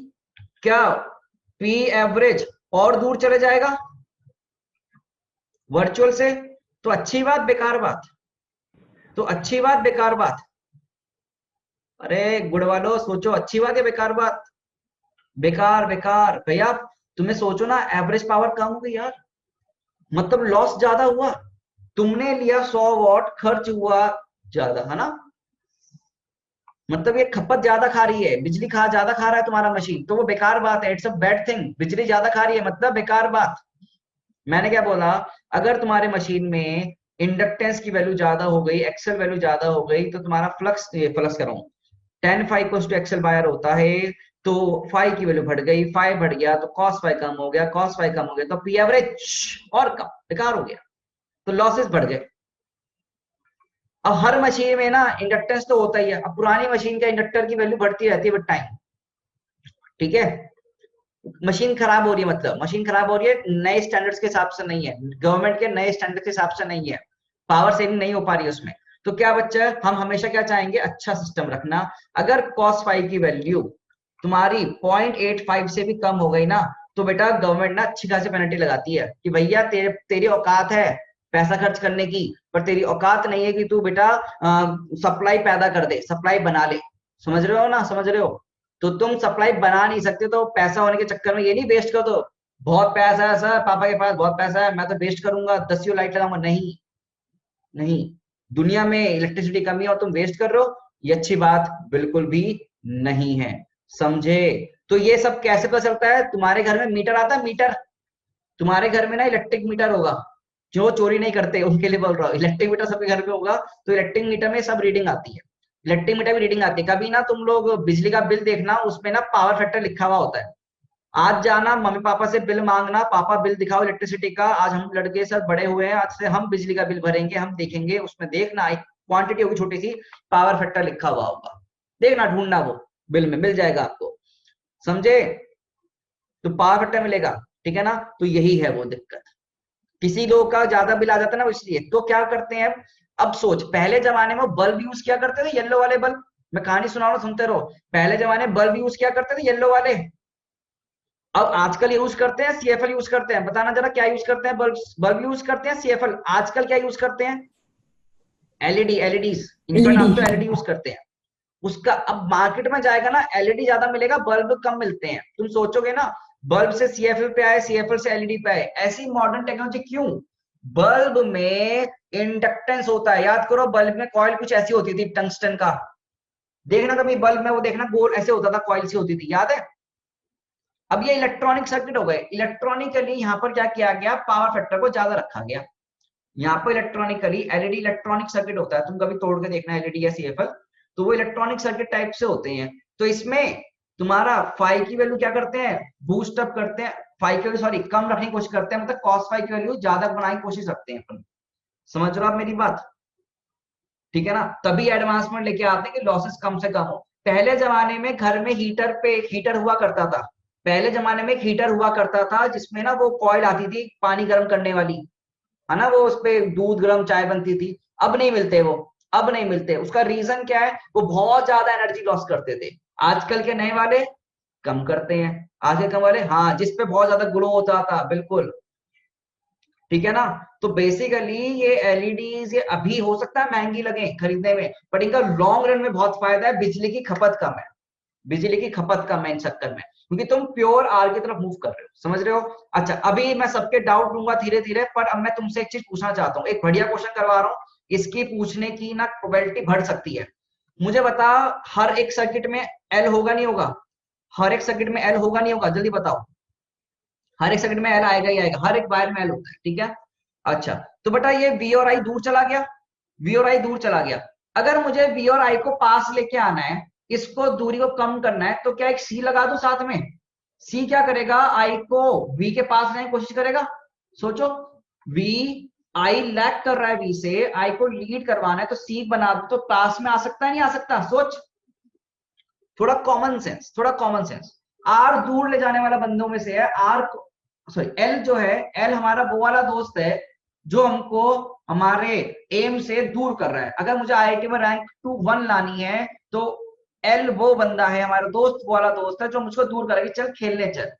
क्या पी एवरेज और दूर चले जाएगा वर्चुअल से। तो अच्छी बात बेकार बात, तो अच्छी बात बेकार बात, अरे गुड़ वालो सोचो, अच्छी बात है बेकार बात, बेकार बेकार भैया। तुम्हें सोचो ना, एवरेज पावर कम हो गई यार, मतलब लॉस ज्यादा हुआ, तुमने लिया 100 वॉट, खर्च हुआ ज्यादा, है ना। मतलब ये खपत ज्यादा खा रही है, बिजली खा ज्यादा खा रहा है तुम्हारा मशीन, तो वो बेकार बात है, इट्स अ बैड थिंग। बिजली ज्यादा खा रही है मतलब बेकार बात। मैंने क्या बोला, अगर तुम्हारे मशीन में इंडक्टेंस की वैल्यू ज्यादा हो गई, एक्सेल वैल्यू ज्यादा हो गई, तो तुम्हारा फ्लक्स, फ्लक्स कर रहा हूं, tan phi to XL by R होता है, तो फाइव की वैल्यू बढ़ गई, फाइव बढ़ गया तो कॉस फाइव कम हो गया, कॉस फाइव कम हो गया तो पी एवरेज और कम, बेकार हो गया, तो लॉसेस बढ़ गए। अब हर मशीन में ना इंडक्टेंस तो होता ही है, अब पुरानी मशीन का इंडक्टर की वैल्यू बढ़ती रहती है विद टाइम, ठीक है। मशीन खराब हो रही है, मतलब मशीन खराब हो रही है, नए स्टैंडर्ड्स के हिसाब से नहीं है, गवर्नमेंट के नए स्टैंडर्ड के हिसाब से नहीं है, पावर सेविंग नहीं हो पा रही है उसमें। तो क्या बच्चा, हम हमेशा क्या चाहेंगे, अच्छा सिस्टम रखना। अगर कॉस फाइव की वैल्यू तुम्हारी 0.85 से भी कम हो गई ना, तो बेटा गवर्नमेंट ना अच्छी खासी पेनल्टी लगाती है कि भैया तेरी औकात है पैसा खर्च करने की, पर तेरी औकात नहीं है कि तू बेटा सप्लाई पैदा कर दे, सप्लाई बना ले। समझ रहे हो ना, समझ रहे हो। तो तुम सप्लाई बना नहीं सकते, तो पैसा होने के चक्कर में ये नहीं वेस्ट कर दो, बहुत पैसा है सर पापा के पास, बहुत पैसा है मैं तो वेस्ट करूंगा, 10 लाइट लगाऊंगा, नहीं, नहीं। दुनिया में इलेक्ट्रिसिटी कमी है और तुम वेस्ट कर रहे हो, ये अच्छी बात बिल्कुल भी नहीं है, समझे। तो ये सब कैसे पता चलता है, तुम्हारे घर में मीटर आता है, मीटर, तुम्हारे घर में ना इलेक्ट्रिक मीटर होगा, जो चोरी नहीं करते उनके लिए बोल रहा हूँ, इलेक्ट्रिक मीटर सबके घर में होगा, तो इलेक्ट्रिक मीटर में सब रीडिंग आती है, इलेक्ट्रिक मीटर भी रीडिंग आती है। कभी ना तुम लोग बिजली का बिल देखना, उसमें ना पावर फैक्टर लिखा हुआ होता है, आज जाना मम्मी पापा से बिल मांगना, पापा बिल दिखाओ इलेक्ट्रिसिटी का, आज हम लड़के सब बड़े हुए हैं, आज से हम बिजली का बिल भरेंगे, हम देखेंगे, उसमें देखना एक क्वांटिटी होगी छोटी सी, पावर फैक्टर लिखा हुआ होगा, देखना ढूंढना, वो बिल में मिल जाएगा आपको, समझे। तो पावर फैक्टर मिलेगा, ठीक है ना। तो यही है वो दिक्कत, किसी लोग का ज्यादा बिल आ जाता है ना, इसलिए तो क्या करते हैं। अब सोच, पहले जमाने में बल्ब यूज किया करते थे, येलो वाले बल्ब, मैं कहानी सुना रहा हूं सुनते रहो। पहले जमाने में बल्ब यूज किया करते थे येलो वाले, अब आजकल यूज करते हैं सीएफएल यूज करते हैं, बताना जरा क्या यूज करते हैं, बल्ब, बल्ब यूज करते हैं सीएफएल, आजकल क्या यूज करते हैं, एलईडी, एलईडीज, इनफैक्ट एलईडी। हम तो एलईडी यूज करते हैं। उसका अब मार्केट में जाएगा ना, एलईडी ज्यादा मिलेगा, बल्ब कम मिलते हैं। तुम सोचोगे ना, बल्ब से सीएफएल पे आए, सीएफएल से एलईडी पे आए, ऐसी मॉडर्न टेक्नोलॉजी क्यों। बल्ब में इंडक्टेंस होता है, याद करो बल्ब में कॉइल कुछ ऐसी होती थी टंगस्टन का, देखना कभी बल्ब में, वो देखना गोल ऐसे होता था, कॉइल सी होती थी, याद है। अब ये इलेक्ट्रॉनिक सर्किट हो गए, इलेक्ट्रॉनिकली यहाँ पर क्या किया गया, पावर फैक्टर को ज्यादा रखा गया। यहाँ पर इलेक्ट्रॉनिकली एलईडी इलेक्ट्रॉनिक सर्किट होता है, तुम कभी तोड़ के देखना एलईडी या सीएफएल, तो वो इलेक्ट्रॉनिक सर्किट टाइप से होते हैं। तो इसमें तुम्हारा फाई की वैल्यू क्या करते हैं, बूस्ट अप करते हैं, फाई की वैल्यू सॉरी कम रखने की कोशिश करते हैं, मतलब कॉस फाई की वैल्यू ज्यादा बनाने की कोशिश रखते हैं अपन। समझ रहे हो आप मेरी बात, ठीक है ना। तभी एडवांसमेंट लेके आते हैं कि लॉसेस कम से कम हो। पहले जमाने में घर में हीटर हुआ करता था। पहले जमाने में एक हीटर हुआ करता था जिसमें ना वो कॉइल आती थी पानी गर्म करने वाली, है ना, वो उसपे दूध गर्म चाय बनती थी। अब नहीं मिलते वो, अब नहीं मिलते। उसका रीजन क्या है? वो बहुत ज्यादा एनर्जी लॉस करते थे। आजकल के नए वाले कम करते हैं। आगे कम वाले, हाँ, जिसपे बहुत ज्यादा ग्लो होता था, बिल्कुल ठीक है ना। तो बेसिकली ये एलईडीज ये अभी हो सकता है महंगी लगे खरीदने में, बट इनका लॉन्ग रन में बहुत फायदा है। बिजली की खपत कम है, बिजली की खपत कम है इन चक्कर में, क्योंकि तुम प्योर आर की तरफ मूव कर रहे हो, समझ रहे हो। अच्छा, अभी मैं सबके डाउट लूंगा धीरे धीरे, पर अब मैं तुमसे एक चीज पूछना चाहता हूँ, एक बढ़िया क्वेश्चन करवा रहा हूँ। इसकी पूछने की ना प्रोबेबिलिटी बढ़ सकती है। मुझे बता, हर एक सर्किट में एल होगा नहीं होगा? हर एक सर्किट में एल होगा नहीं होगा? जल्दी बताओ। हर एक सर्किट में एल आएगा ही आएगा, हर एक वायर में एल होता है, ठीक है। अच्छा, तो बेटा ये वी और आई दूर चला गया, वी और आई दूर चला गया। अगर मुझे वी और आई को पास लेके आना है, इसको दूरी को कम करना है, तो क्या एक सी लगा दूं साथ में? सी क्या करेगा? आई को वी के पास लाने की कोशिश करेगा। सोचो, वी, आई लैग कर रहा है वी से, आई को लीड करवाना है, तो सी बना दो तो पास में आ सकता है नहीं आ सकता? सोच, थोड़ा कॉमन सेंस, थोड़ा कॉमन सेंस। आर दूर ले जाने वाला बंदों में से है। आर, सॉरी, एल जो है, एल हमारा वो वाला दोस्त है जो हमको हमारे एम से दूर कर रहा है। अगर मुझे आईआईटी में रैंक 1 लानी है, तो एल वो बंदा है हमारा दोस्त, वो वाला दोस्त है जो मुझको दूर करेगा, चल खेलने चल।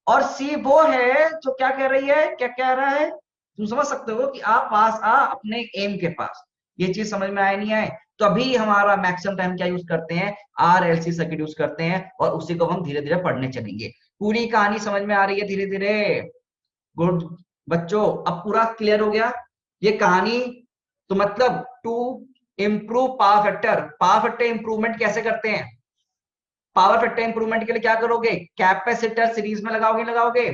और सी वो है जो क्या कह रही है, क्या कह रहा है, तुम समझ सकते हो कि आप पास आ अपने एम के पास। ये चीज समझ में आए नहीं आए? तो अभी हमारा मैक्सिमम टाइम क्या यूज करते हैं? आरएलसी सर्किट यूज करते हैं, और उसी को हम धीरे धीरे पढ़ने चलेंगे। पूरी कहानी समझ में आ रही है धीरे धीरे? गुड बच्चों, अब पूरा क्लियर हो गया ये कहानी। तो मतलब to improve power factor, power factor improvement कैसे करते हैं? पावर फैक्टर इंप्रूवमेंट के लिए क्या करोगे? कैपेसिटर सीरीज में लगाओगे, लगाओगे?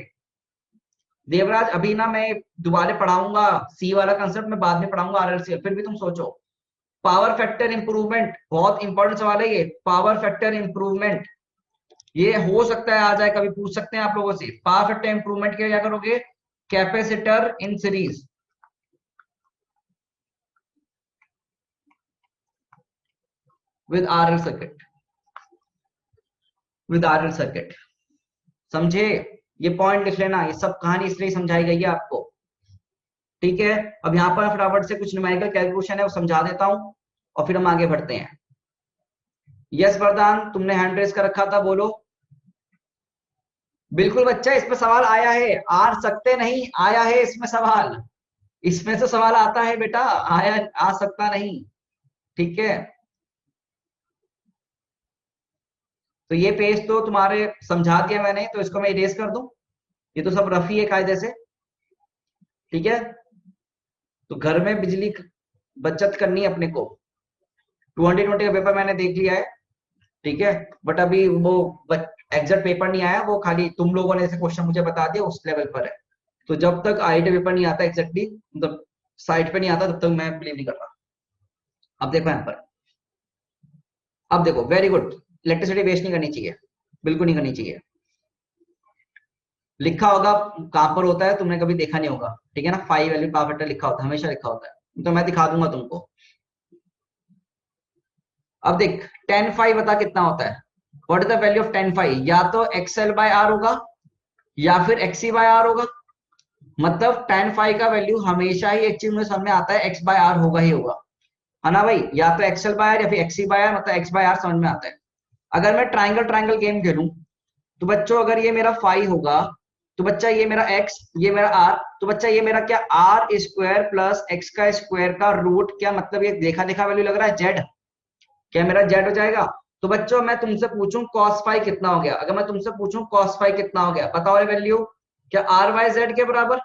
देवराज, अभी ना मैं दोबारा पढ़ाऊंगा सी वाला कंसेप्ट, मैं बाद में पढ़ाऊंगा आरएलसी, फिर भी तुम सोचो। पावर फैक्टर इंप्रूवमेंट बहुत इंपॉर्टेंट सवाल है ये। पावर फैक्टर इंप्रूवमेंट ये हो सकता है आ जाए, कभी पूछ सकते हैं आप लोगों से। पावर फैक्टर इंप्रूवमेंट के लिए क्या करोगे? Capacitor in series with RL circuit, with RL circuit, समझे? ये पॉइंट लिख लेना, ये सब कहानी इसलिए समझाई गई है आपको, ठीक है। अब यहाँ पर फटाफट से कुछ न्यूमेरिकल कैलकुलेशन है वो समझा देता हूं, और फिर हम आगे बढ़ते हैं। यस वरदान, तुमने हैंड रेस कर रखा था, बोलो। बिल्कुल बच्चा, इसमें सवाल आया है, आ सकते नहीं, आया है इसमें सवाल। इसमें से सवाल आता है बेटा, आया, आ सकता नहीं, ठीक है। तो ये पेज तो तुम्हारे समझा दिया मैंने, तो इसको मैं इरेज कर दूं। ये तो सब रफ ही है कायदे से, ठीक है। तो घर में बिजली बचत करनी है अपने को। 2020 का पेपर मैंने देख लिया है, ठीक है। बट अभी वो एग्जैक्ट पेपर नहीं आया, वो खाली तुम लोगों ने ऐसे क्वेश्चन मुझे बता दिया, उस लेवल पर है। तो जब तक आईआईटी पेपर नहीं आता एग्जैक्टली, मतलब साइट पे नहीं आता, तब तक मैं बिलीव नहीं कर रहा। अब देखो यहाँ पर, अब देखो, वेरी गुड। इलेक्ट्रिसिटी वेस्ट नहीं करनी चाहिए, बिल्कुल नहीं करनी चाहिए। लिखा होगा कहां पर होता है, तुमने कभी देखा नहीं होगा, ठीक है ना। 5 वैल्यू पावर फैक्टर लिखा होता है, हमेशा लिखा होता है, तो मैं दिखा दूंगा तुमको। अब देख, 10 फाई बता कितना होता है? What is the value of 10 phi? या तो एक्सएल बाय आर होगा, या फिर एक्सी बाय आर होगा। मतलब 10 फाई का वैल्यू हमेशा ही एक चीज में सामने आता है, एक्स बाय आर होगा ही होगा, है ना भाई। या तो एक्सएल बाय आर या फिर एक्सी बाय आर, मतलब एक्स बाय आर समझ में आता है। अगर मैं ट्राइंगल ट्राइंगल गेम खेलूं, तो बच्चों अगर ये मेरा फाई होगा, तो बच्चा ये मेरा एक्स, ये मेरा आर, तो बच्चा ये मेरा क्या, आर स्क्वायर प्लस एक्स का स्क्वायर का रूट, क्या मतलब ये देखा देखा वैल्यू लग रहा है, जेड। क्या मेरा जेड हो जाएगा? तो बच्चों मैं तुमसे पूछूं कॉस फाई कितना हो गया, अगर मैं तुमसे पूछूं कॉस फाई कितना हो गया, बताओ वैल्यू। क्या आर वाई जेड के बराबर?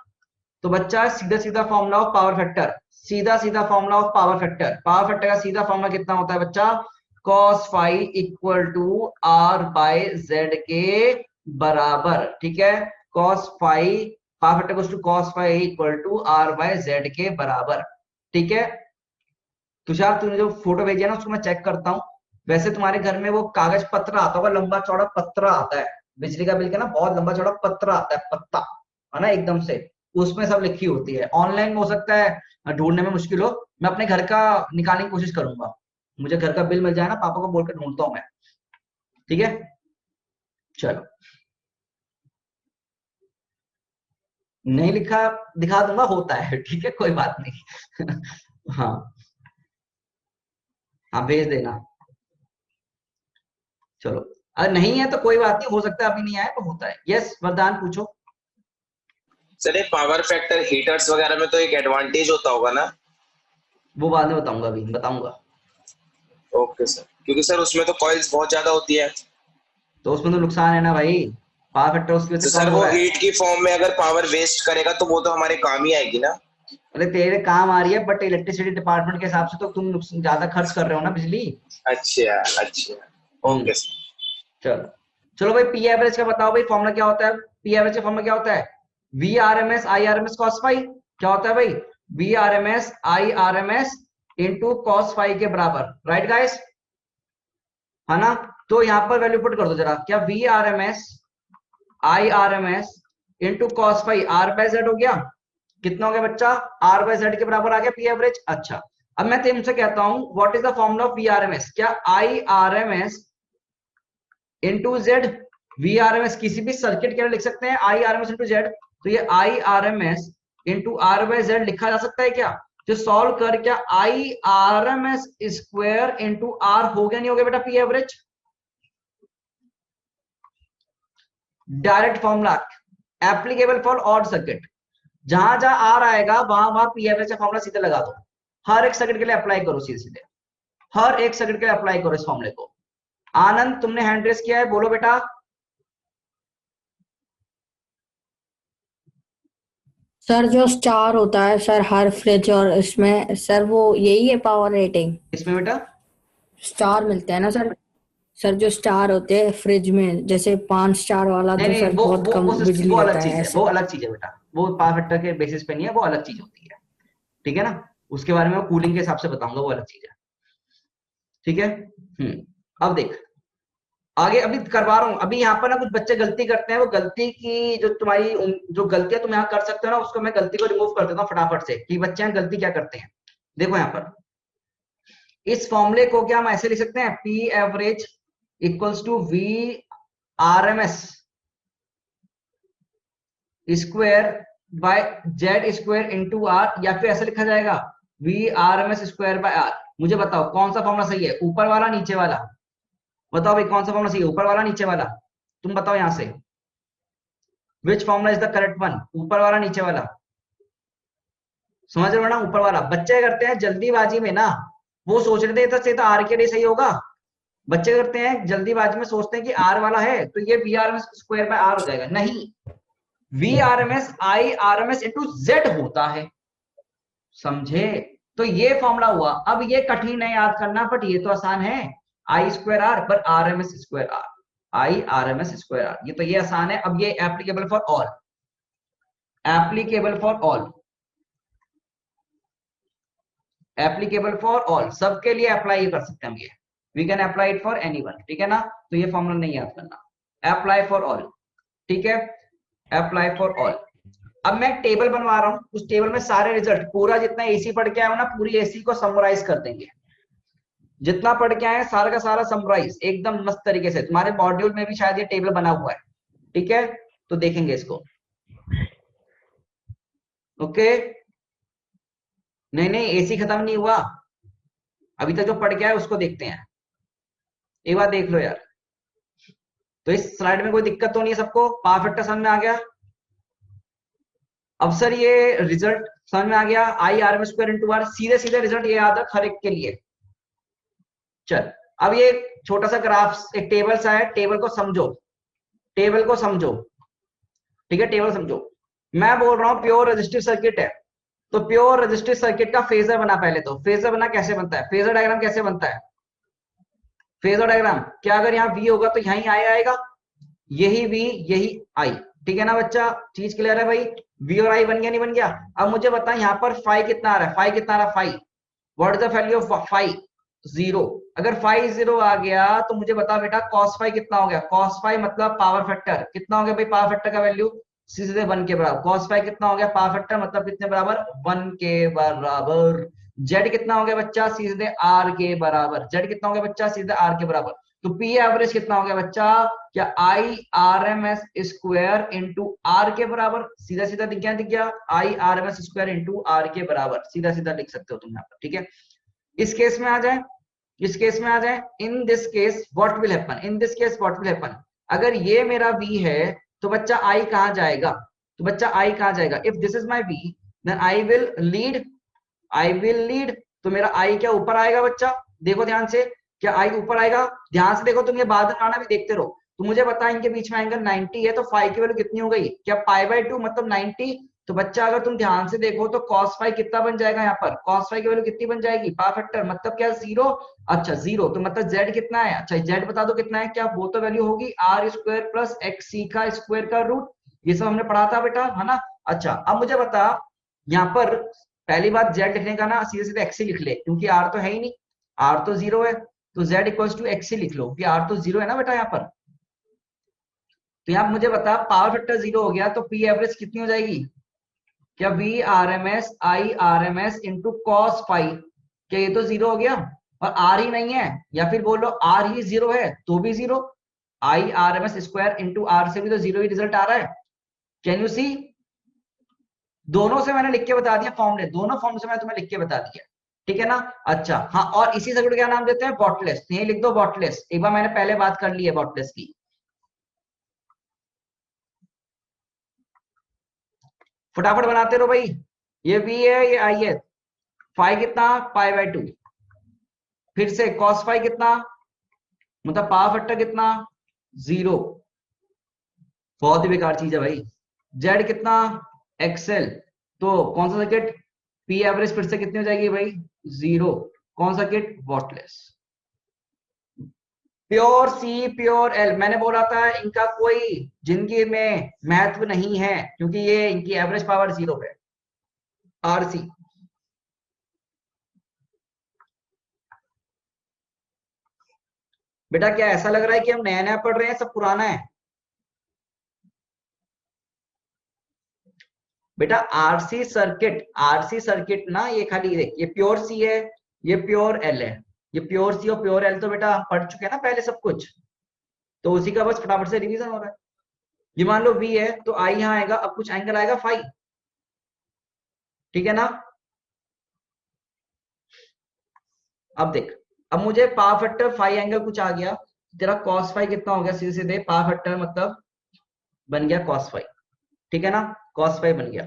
तो बच्चा सीधा सीधा फॉर्मूला ऑफ पावर फैक्टर, सीधा सीधा formula of power factor, power factor का सीधा फॉर्मूला कितना होता है बच्चा? Cos phi equal to R by Z के बराबर, ठीक है। Cos phi, power factor to cos phi equal to R by Z के बराबर, ठीक है। तुषार, तूने जो फोटो भेजी है ना, उसको मैं चेक करता हूँ। वैसे तुम्हारे घर में वो कागज पत्र आता होगा, लंबा चौड़ा पत्र आता है बिजली का बिल का ना, बहुत लंबा चौड़ा पत्र आता है, पत्ता, है ना, एकदम से। उसमें सब लिखी होती है। ऑनलाइन में हो सकता है ढूंढने में मुश्किल हो, मैं अपने घर का निकालने की कोशिश करूंगा। मुझे घर का बिल मिल जाए ना, पापा को बोलकर ढूंढता हूँ मैं। ठीक है, चलो नहीं लिखा दिखा दूंगा, होता है, ठीक है, कोई बात नहीं। हाँ हाँ भेज देना, चलो। अगर नहीं है तो कोई बात नहीं, हो सकता है अभी नहीं आए तो होता है। यस वरदान पूछो। सर ये पावर फैक्टर हीटर्स वगैरह में तो एक एडवांटेज होता होगा ना? वो बाद में बताऊंगा, अभी बताऊंगा। ओके सर, क्योंकि सर उसमें तो कॉइल्स बहुत ज्यादा होती है। तो उसमें तो नुकसान है ना भाई, पावर फैक्टर उसकी वजह तो से कम सर हो वो रहा है। हीट की फॉर्म में अगर पावर वेस्ट करेगा तो वो तो हमारे काम ही आएगी ना? अरे तेरे काम आ रही है, बट इलेक्ट्रिसिटी डिपार्टमेंट के हिसाब से तो तुम ज्यादा खर्च कर रहे हो ना बिजली। अच्छा अच्छा। हम्म, ओके सर। चलो। चलो भाई, पी एवरेज का बताओ भाई, फॉर्मूला क्या होता है? पी एवरेज का फॉर्मूला क्या होता है? V R M S I R M S cos phi. क्या होता है भाई? V R M S I R M S into cos phi के बराबर, राइट गाइस, है ना? तो यहां पर वैल्यू पुट कर दो जरा, क्या V R M S I R M S into cos phi, R by Z हो गया। कितना हो गया बच्चा? आर बाय जेड के बराबर आ गया पी एवरेज। अच्छा, अब मैं तुमसे कहता हूं what is the formula of V R M S? क्या I R M S into Z? V R M S किसी भी सर्किट के लिए लिख सकते हैं, I R M S into Z. तो ये I R M S into R by Z लिखा जा सकता है क्या? जो सॉल्व कर, क्या I R M S square into R हो गया नहीं हो गया बेटा P average? Direct formula applicable for odd circuit. जहां जहां आर आएगा वहां वहां पी एवरेज का फॉर्मूला सीधे लगा दो, हर एक सर्किट के लिए अप्लाई करो सीधे सीधे, हर एक सर्किट के लिए अप्लाई करो इस फॉर्मूले को। आनंद तुमने हैंड रेस किया है, बोलो बेटा। सर जो स्टार होता है सर हर फ्रिज और इसमें सर वो यही है पावर रेटिंग? इसमें बेटा स्टार मिलते हैं ना सर? सर जो स्टार होते हैं फ्रिज में, जैसे 5 स्टार वाला नहीं तो नहीं, सर बहुत कम वो बिजली अलग लेता चीज है है, वो ऐसे। अलग चीज है बेटा, वो पावर फैक्टर के बेसिस पे नहीं है, वो अलग चीज होती है, ठीक है ना? उसके बारे में कूलिंग के हिसाब से बताऊंगा, वो अलग चीज है, ठीक है। अब देख आगे, अभी करवा रहा हूं। अभी यहाँ पर ना कुछ बच्चे गलती करते हैं, वो गलती की जो तुम्हारी जो गलतियां तुम यहाँ कर सकते हो ना, उसको मैं गलती को रिमूव कर देता हूँ फटाफट से, कि बच्चे यहाँ गलती क्या करते हैं। देखो यहाँ पर इस फॉर्मूले को क्या हम ऐसे लिख सकते हैं, P average equals to V R M S square by Z square into R, या फिर ऐसे लिखा जाएगा V R M S square by R. मुझे बताओ कौन सा फॉर्मूला सही है, ऊपर वाला नीचे वाला? बताओ भाई कौन सा फॉर्मूला सही है, ऊपर वाला नीचे वाला? तुम बताओ यहां से, which formula is the correct one, ऊपर वाला नीचे वाला? समझ रहे हो ना, ऊपर वाला। बच्चे करते हैं जल्दीबाजी में ना, वो सोच रहे थे तो सीधा आर के लिए सही होगा, बच्चे करते हैं जल्दीबाजी में, सोचते हैं कि आर वाला है तो ये V R M S square by R हो जाएगा, नहीं, V R M S I R M S into Z होता है, समझे? तो ये फॉर्मूला हुआ। अब ये कठिन है याद करना, बट ये तो आसान है, आई स्क्वायर आर पर R M S square R, I R M S square R, ये तो ये आसान है। अब ये applicable for all, applicable for all, applicable for all, सबके लिए अप्लाई कर सकते हैं हम ये, we can apply it for anyone, ठीक है ना? तो ये फॉर्मूला नहीं याद करना, अप्लाई फॉर ऑल, ठीक है, अप्लाई फॉर ऑल। अब मैं टेबल बनवा रहा हूं, उस टेबल में सारे रिजल्ट, पूरा जितना एसी पढ़ के आया हो ना, पूरी एसी को समराइज कर देंगे, जितना पढ़ के आए सारा का सारा समराइज एकदम मस्त तरीके से। तुम्हारे मॉड्यूल में भी शायद ये टेबल बना हुआ है, ठीक है? तो देखेंगे इसको, ओके। नहीं नहीं, एसी खत्म नहीं हुआ, अभी तक जो पढ़ के आए उसको देखते हैं, एक बार देख लो यार। तो इस स्लाइड में कोई दिक्कत तो नहीं है सबको, पावर फैक्टर समझ में आ गया? अब सर ये रिजल्ट समझ में आ गया, I R M square into R, सीधे सीधे रिजल्ट ये याद रख हर एक के लिए। चल, अब ये छोटा सा ग्राफ, एक टेबल सा है, टेबल को समझो, टेबल को समझो, ठीक है, टेबल समझो। मैं बोल रहा हूं प्योर रेजिस्टिव सर्किट है, तो प्योर रेजिस्टिव सर्किट का फेजर बना, पहले तो फेजर बना, कैसे बनता है फेजर डायग्राम, कैसे बनता है फेजर डायग्राम? क्या अगर यहाँ वी होगा तो यहीं आई आएगा, यही वी यही आई, ठीक है ना बच्चा? चीज क्लियर है भाई? वी और आई बन गया, नहीं बन गया? अब मुझे बता यहाँ पर फाई कितना आ रहा है, फाई कितना आ रहा है, phi, what is the value of phi? 0। अगर फाई 0 आ गया तो मुझे बता बेटा कॉस फाई कितना हो गया, कॉस फाई मतलब पावर फैक्टर कितना हो गया भाई, पावर फैक्टर का वैल्यू सीधे 1 के बराबर, कॉस फाई कितना हो गया पावर फैक्टर मतलब कितने बराबर, 1 के बराबर। जेड कितना हो गया बच्चा, सीधे आर के बराबर, जेड कितना हो गया बच्चा, सीधे आर के बराबर। तो पी एवरेज कितना हो गया बच्चा, क्या I R M S square into R के बराबर, सीधा सीधा दिख गया I R M S square into R के बराबर, सीधा सीधा लिख सकते हो तुम यहाँ पर, ठीक है। इस केस में आ जाए, इस केस में आ जाए, in this case what will happen, in this case what will happen, अगर ये मेरा v है तो बच्चा i कहां जाएगा, तो बच्चा i कहां जाएगा, if this is my v then I will lead, I will lead, तो मेरा i क्या ऊपर आएगा बच्चा, देखो ध्यान से, क्या i ऊपर आएगा, ध्यान से देखो तुम, ये बाद में आना भी देखते रहो। तो मुझे पता है इनके बीच में एंगल 90 है, तो फाई की वैल्यू कितनी हो गई, क्या पाई/2 मतलब 90, तो बच्चा अगर तुम ध्यान से देखो तो cos फाई कितना बन जाएगा, यहाँ पर cos फाई की वैल्यू कितनी बन जाएगी, पावर फैक्टर मतलब क्या 0, अच्छा 0, तो मतलब z कितना है, अच्छा z बता दो कितना है, क्या वो तो वैल्यू होगी आर स्क्वायर प्लस एक्स सी का स्क्वायर का रूट, ये सब हमने पढ़ा था बेटा, है ना। अच्छा अब मुझे बता, यहाँ पर पहली बात z लिखने का ना सीधे सीधे एक्स ही लिख ले, क्योंकि r तो है ही नहीं, r तो 0 है, तो z इक्वल्स टू एक्स ही लिख लो, कि r तो 0 है ना बेटा यहाँ पर। तो यहाँ मुझे बता पावर फैक्टर 0 हो गया, तो पी एवरेज कितनी हो जाएगी, क्या V R M S I R M S into cos phi, क्या ये तो 0 हो गया, और आर ही नहीं है, या फिर बोलो आर ही 0 है तो भी 0, I R M S square into R से भी तो 0 ही रिजल्ट आ रहा है, कैन यू सी। दोनों से मैंने लिख के बता दिया फॉर्मूले, दोनों फॉर्म से मैंने तुम्हें लिख के बता दिया, ठीक है ना। अच्छा हाँ, और इसी सर्किट क्या नाम देते हैं, बॉटलेस, यही लिख दो बॉटलेस, एक बार मैंने पहले बात कर ली है बॉटलेस की। फटाफट बनाते रहो भाई, ये v है ये i है, फाई कितना पाई/2, फिर से cos फाई कितना, मतलब पावर फैक्टर कितना 0, बहुत ही बेकार चीज है भाई, z कितना एक्सएल, तो कौन सा सर्किट, पी एवरेज फिर से कितनी हो जाएगी भाई 0, कौन सा सर्किट वॉटलेस, प्योर सी प्योर एल, मैंने बोला था इनका कोई जिंदगी में महत्व नहीं है, क्योंकि ये इनकी एवरेज पावर 0 है, आरसी। बेटा क्या ऐसा लग रहा है कि हम नया नया पढ़ रहे हैं, सब पुराना है बेटा। आरसी सर्किट, आरसी सर्किट ना, ये खाली देख, ये प्योर सी है, ये प्योर एल है, ये प्योर सी और प्योर एल तो बेटा हम पढ़ चुके हैं ना पहले सब कुछ, तो उसी का बस फटाफट से रिवीजन हो रहा है। ये मान लो वी है तो आई यहां आएगा, अब कुछ एंगल आएगा फाई, ठीक है ना। अब देख, अब मुझे पावर फैक्टर फाई एंगल कुछ आ गया, तेरा कॉस फाई कितना हो गया, सीधे सीधे पावर फैक्टर मतलब बन गया कॉस फाई, ठीक है ना, कॉस फाई बन गया।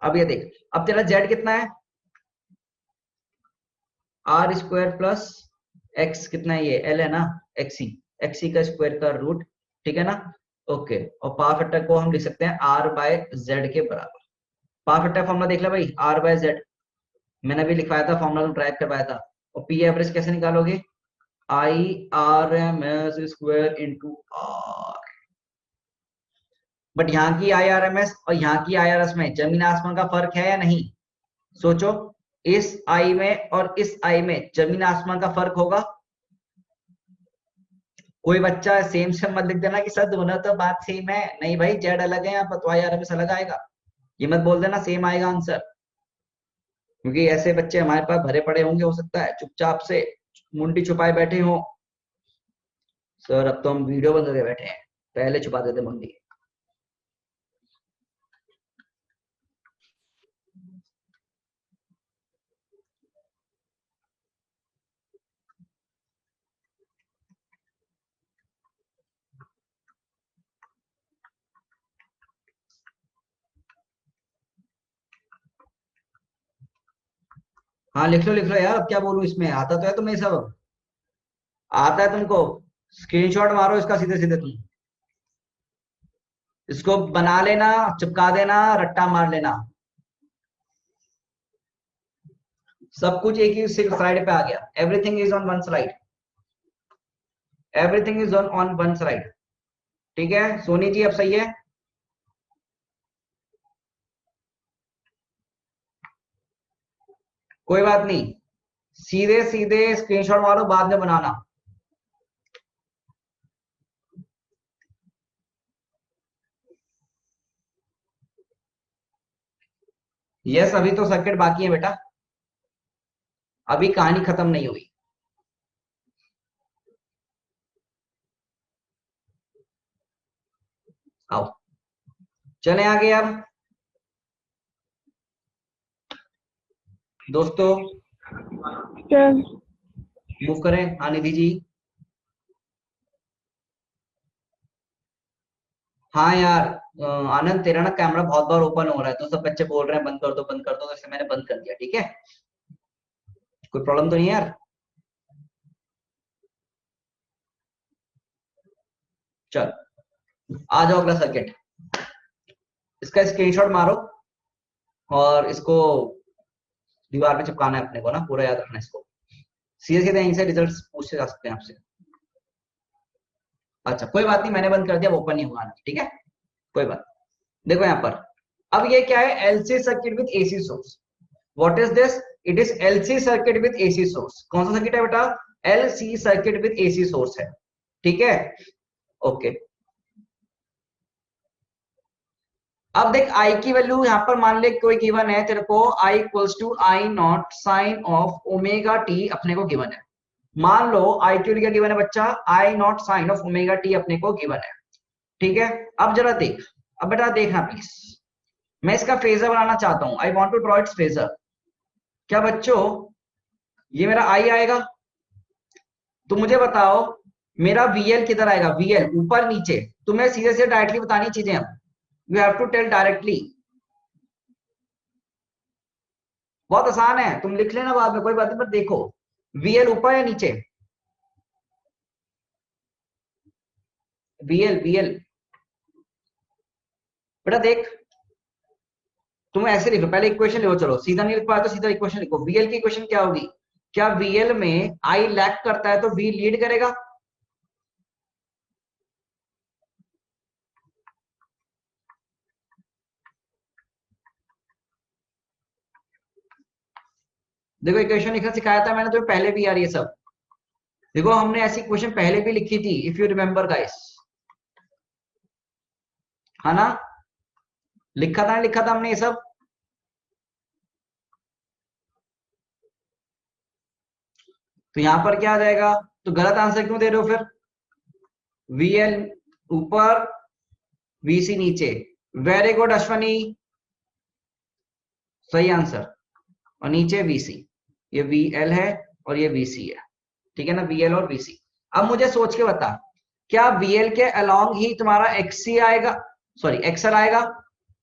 अब ये देख, अब तेरा जेड कितना है, आर स्क्वायर प्लस एक्स कितना है, ये एल है ना, एक्सी, एक्सी का स्क्वायर का रूट, ठीक है ना, ओके। और पावर फैक्टर को हम लिख सकते हैं आर बाय जेड के बराबर, पावर फैक्टर फॉर्मूला देख ले भाई, आर बाय जेड, मैंने भी लिखवाया था फॉर्मूला, ड्राइव करवाया था। और पी एवरेज कैसे निकालोगे, I R M S square into R, but यहाँ की आई आर एम एस और यहाँ की आई आर एस में जमीन आसमान का फर्क है या नहीं, सोचो, इस आई में और इस आई में जमीन आसमान का फर्क होगा। कोई बच्चा सेम सेम मत लिख देना कि सर दोनों तो बात सेम है, नहीं भाई, जेड अलग है यहाँ पर, तो आई आर एम एस अलग आएगा, ये मत बोल देना सेम आएगा आंसर, क्योंकि ऐसे बच्चे हमारे पास भरे पड़े होंगे, हो सकता है चुपचाप से मुंडी छुपाए बैठे हो, सर अब तो हम वीडियो बंद करके बैठे हैं, पहले छुपा देते मुंडी। हाँ लिख लो यार, अब क्या बोलूं इसमें, आता तो है तुम्हें सब, आता है तुमको, स्क्रीनशॉट मारो इसका सीधे सीधे तुम, इसको बना लेना, चिपका देना, रट्टा मार लेना, सब कुछ एक ही स्लाइड पे आ गया, everything is on one slide, everything is on one slide, ठीक है सोनी जी, अब सही है। कोई बात नहीं, सीधे सीधे स्क्रीनशॉट मारो, बाद में बनाना। यस, अभी तो सर्किट बाकी है बेटा, अभी कहानी खत्म नहीं हुई। आओ चले आगे अब दोस्तों, मूव करें। हाँ निधि जी। हाँ यार आनंद तेरा ना कैमरा बहुत बार ओपन हो रहा है तो सब बच्चे बोल रहे हैं बंद कर दो बंद कर दो, तो इसलिए मैंने बंद कर दिया। ठीक है, कोई प्रॉब्लम तो नहीं है यार? चल आ जाओ अगला सर्किट, इसका स्क्रीनशॉट मारो और इसको दीवार पे चिपकाना है अपने को ना, पूरा याद रखना है इसको। सीधे सीधे यहीं से रिजल्ट्स पूछे जा सकते हैं आपसे। अच्छा कोई बात नहीं, मैंने बंद कर दिया, ओपन नहीं हुआ। ठीक है कोई बात। देखो यहाँ पर अब ये क्या है, LC circuit with AC source. What is this? It is LC circuit with AC source. कौन सा सर्किट है बेटा? LC circuit with AC source है। ठीक है ओके। अब देख आई की वैल्यू यहाँ पर मान ले कोई गिवन है तेरे को, I equals to I nought sine of omega T अपने को गिवन है। मान लो आई क्यू क्या गिवन है बच्चा, I nought sine of omega T अपने को गिवन है। ठीक है अब जरा देख, अब बेटा देखना प्लीज, मैं इसका फेजर बनाना चाहता हूं। I want to draw its phasor. क्या बच्चों ये मेरा आई आएगा, तो मुझे बताओ मेरा वीएल किधर आएगा? वीएल ऊपर नीचे? तुम्हें सीधे से डायरेक्टली बतानी चीजें, अब you have to tell directly. बहुत आसान है, तुम लिख लेना बाद में कोई बात नहीं, पर देखो वीएल ऊपर या नीचे? वीएल वीएल बेटा देख, तुम ऐसे लिखो, पहले इक्वेशन लिखो। चलो सीधा नहीं लिख पाया तो सीधा इक्वेशन लिखो। वीएल की इक्वेशन क्या होगी? क्या वीएल में आई लैग करता है तो वी लीड करेगा? देखो इक्वेशन लिखना सिखाया था मैंने तुम्हें पहले भी यार, ये सब देखो हमने ऐसी इक्वेशन पहले भी लिखी थी, इफ यू रिमेम्बर गाइस, है ना? लिखा था, लिखा था हमने ये सब। तो यहां पर क्या आ जाएगा? तो गलत आंसर क्यों दे रहे हो फिर? वीएल ऊपर वीसी नीचे। वेरी गुड अश्वनी, सही आंसर। और नीचे वीसी, ये वीएल है और ये वीसी है। ठीक है ना, वीएल और वीसी। अब मुझे सोच के बता, क्या वीएल के अलोंग ही तुम्हारा एक्ससी आएगा, सॉरी एक्सएल आएगा?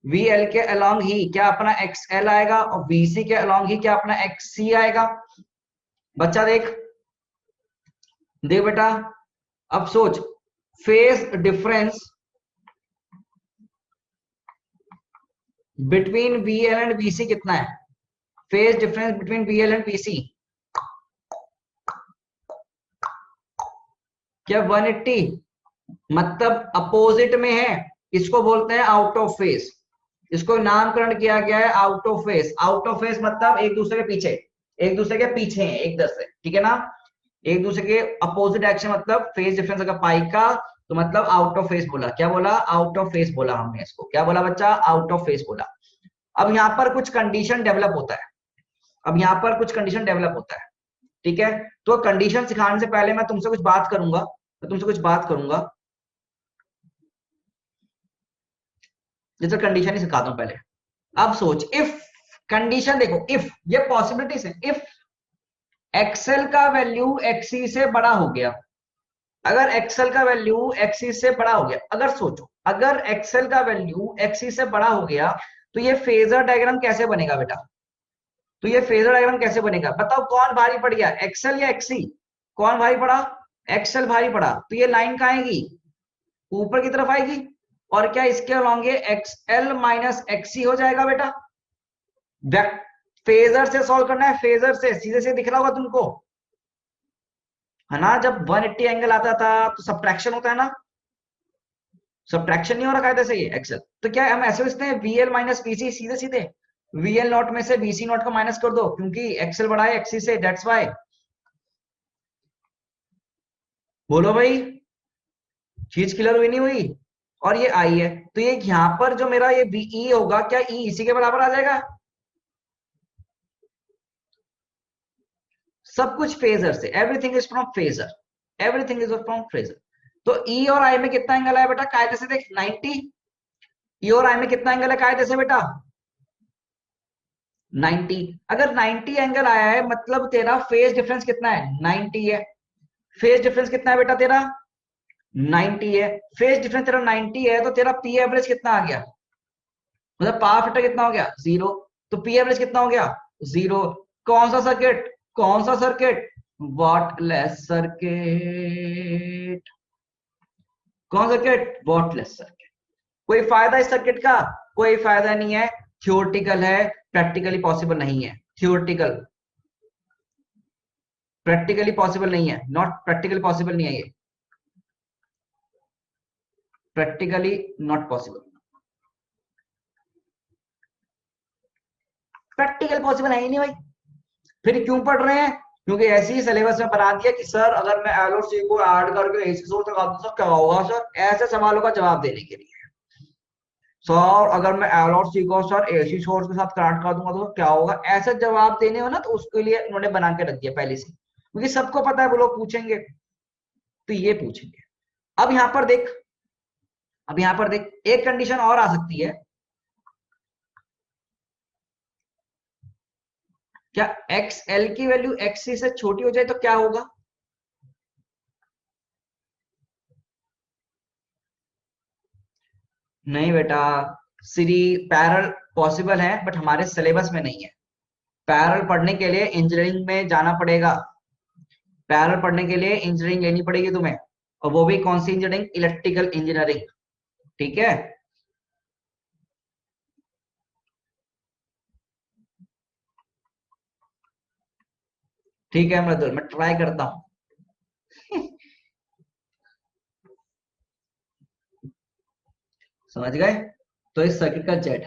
वीएल के अलोंग ही क्या अपना एक्सएल आएगा? और वीसी के अलोंग ही क्या अपना एक्ससी आएगा? बच्चा देख, देख बेटा, अब सोच phase difference between VL and VC कितना है? Phase difference between VL and VC क्या 180? मतलब अपोजिट में है, इसको बोलते हैं आउट ऑफ फेज। इसको नामकरण किया गया है out of phase. Out of phase मतलब एक दूसरे के पीछे, एक दूसरे के पीछे हैं एक दर से। ठीक है ना, एक दूसरे के अपोजिट एक्शन, मतलब फेज डिफरेंस अगर पाई का तो मतलब आउट ऑफ फेज बोला। क्या बोला? आउट ऑफ फेज बोला हमने इसको। क्या बोला बच्चा? आउट ऑफ फेज बोला। अब यहाँ पर कुछ कंडीशन डेवलप होता है, अब यहाँ पर कुछ कंडीशन डेवलप होता है। ठीक है, तो कंडीशन सिखाने से पहले मैं तुमसे कुछ बात करूंगा, मैं तुमसे कुछ बात करूंगा। जैसे कंडीशन ही सिखाता हूं पहले। अब सोच, इफ कंडीशन देखो, इफ ये पॉसिबिलिटीज है, इफ एक्सेल का वैल्यू एक्सी से बड़ा हो गया, अगर एक्सेल का वैल्यू एक्सी से बड़ा हो गया, अगर सोचो अगर एक्सेल का वैल्यू एक्सी से बड़ा हो गया तो ये फेजर डायग्राम कैसे बनेगा बेटा? तो ये फेजर डायग्राम कैसे बनेगा बताओ? कौन भारी पड़ गया, एक्सेल या एक्सी? कौन भारी पड़ा? एक्सेल भारी पड़ा। तो ये लाइन कहाँ आएगी? ऊपर की तरफ आएगी। और क्या इसके अलॉन्ग ये एक्सएल माइनस एक्सी हो जाएगा बेटा? फेजर से सॉल्व करना है, फेजर से सीधे से दिख रहा होगा तुमको, है ना? जब 180 एंगल आता था तो सब्ट्रैक्शन होता है ना, सब्ट्रैक्शन नहीं हो रखा है सही एक्सेल। तो क्या हम ऐसे लिखते हैं वीएल माइनस वीसी, सीधे सीधे वीएल नॉट में से वीसी नॉट को माइनस कर दो, क्योंकि एक्सेल बड़ा है एक्सी से, दैट्स व्हाई। बोलो भाई, चीज क्लियर हुई नहीं हुई? और ये आई है, तो ये यहां पर जो मेरा ये बीई होगा, क्या ई इसी के बराबर आ जाएगा? सब कुछ फेजर से, everything is from phasor, everything is from phasor. तो ई और आई में कितना एंगल है बेटा? कायदे से देख 90, ई और आई में कितना एंगल है कायदे से बेटा? 90। अगर 90 एंगल आया है मतलब तेरा फेज डिफरेंस कितना है? 90 है। फेज डिफरेंस कितना है बेटा तेरा? 90 है। फेज डिफरेंस तेरा 90 है तो तेरा पी एवरेज कितना आ गया? मतलब पावर फैक्टर कितना हो गया? 0। तो पी एवरेज कितना हो गया? 0। कौन सा सर्किट? कौन सा सर्किट? Wattless circuit. कौन सर्किट? Wattless circuit. कोई फायदा इस सर्किट का? कोई फायदा नहीं है। थियोरटिकल है, प्रैक्टिकली पॉसिबल नहीं है। थियोरटिकल, प्रैक्टिकली पॉसिबल नहीं है। नॉट प्रैक्टिकली पॉसिबल नहीं है ये, practically not possible. Practical possible है ही नहीं भाई। फिर क्यों पढ़ रहे हैं? क्योंकि ऐसे ही सिलेबस में बना दिया कि सर अगर मैं एल और सी को ऐड करके एसी सोर्स लगा दूं सर क्या होगा? सर ऐसे सवालों का जवाब देने के लिए। सर अगर मैं एल और सी को सर एसी सोर्स के साथ कनेक्ट कर दूंगा तो क्या होगा? ऐसे जवाब देने हो ना तो उसके लिए उन्होंने बना के रख दिया पहले से, क्योंकि सबको पता है वो लोग पूछेंगे तो ये पूछेंगे। अब यहां पर देख, अब यहां पर देख, एक कंडीशन और आ सकती है। क्या एक्स एल की वैल्यू एक्स सी से छोटी हो जाए तो क्या होगा? नहीं बेटा, सीरी पैरल पॉसिबल है बट हमारे सिलेबस में नहीं है। पैरल पढ़ने के लिए इंजीनियरिंग में जाना पड़ेगा। पैरल पढ़ने के लिए इंजीनियरिंग लेनी पड़ेगी तुम्हें, और वो भी कौन सी इंजीनियरिंग? Electrical engineering. ठीक है। ठीक है मृदुल, मैं ट्राई करता हूं। समझ गए? तो इस सर्किट का जेड,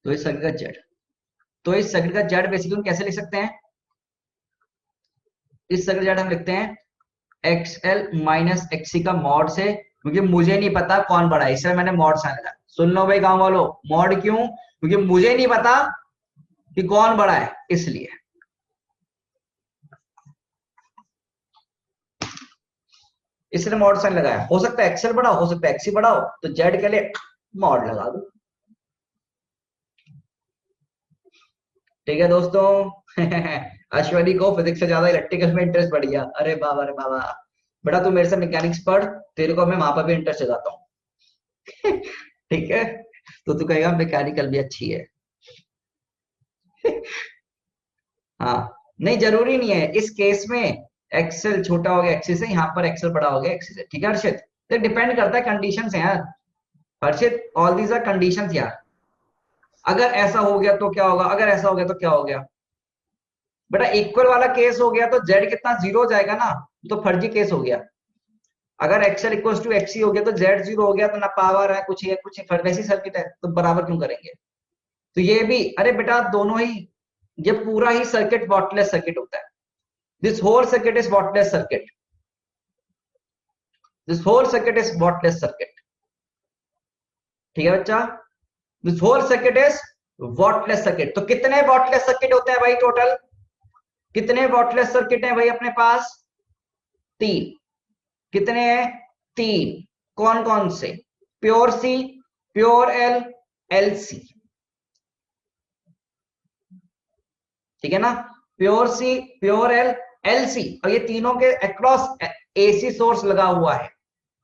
तो इस सर्किट का जेड, तो इस सर्किट का जेड बेसिकली हम कैसे लिख सकते हैं? इस सर्किट जेड हम लिखते हैं एक्सएल माइनस एक्सी का मॉड से, क्योंकि मुझे नहीं पता कौन बड़ा है, इसलिए मैंने मॉड साइन लगाया। सुन लो भाई गांव वालों, मॉड क्यों? क्योंकि मुझे नहीं पता कि कौन बड़ा है, इसलिए। इसलिए मॉड साइन लगाया। हो सकता है एक्सेल बड़ा हो सकता है एक्सी बड़ा हो, तो जेड के लिए मॉड लगा दो। ठीक है दोस्तों। अश्वनी को फिजिक्स से ज्यादा इलेक्ट्रिकल में इंटरेस्ट बढ़ गया। अरे बाबा, अरे बाबा। बेटा तू मेरे से मैकेनिक्स पढ़, तेरे को मैं वहां पर भी इंटरेस्ट जाता हूँ। ठीक है, तो तू कहेगा मैकेनिकल भी अच्छी है। हाँ, नहीं जरूरी नहीं है इस केस में एक्सेल छोटा हो गया एक्सी से, यहाँ पर एक्सेल बड़ा हो गया एक्सी से। ठीक है हर्षित, तो डिपेंड करता है, कंडीशन है यार हर्षित, ऑल दीज आर कंडीशंस यार। अगर ऐसा हो गया तो क्या होगा? अगर ऐसा हो गया तो क्या हो गया? बेटा इक्वल वाला केस हो गया तो जेड कितना? 0 हो जाएगा ना, तो फर्जी केस हो गया। अगर एक्सएल इक्वल टू एक्सी हो गया तो जेड 0 हो गया, तो ना पावर है कुछ है कुछ वैसी सर्किट है, तो बराबर क्यों करेंगे? तो ये भी, अरे बेटा दोनों ही, ये पूरा ही सर्किट वॉटलेस सर्किट होता है। This whole circuit is wattless circuit, this whole circuit is wattless circuit. ठीक है बच्चा, this whole circuit is wattless circuit. तो कितने वॉटलेस सर्किट होते हैं भाई टोटल? कितने वॉटलेस सर्किट हैं भाई अपने पास? 3। कितने हैं? 3। कौन कौन से? प्योर सी, प्योर एल, एल सी। ठीक है ना? प्योर सी, प्योर एल, एल सी, और ये तीनों के अक्रॉस एसी सोर्स लगा हुआ है।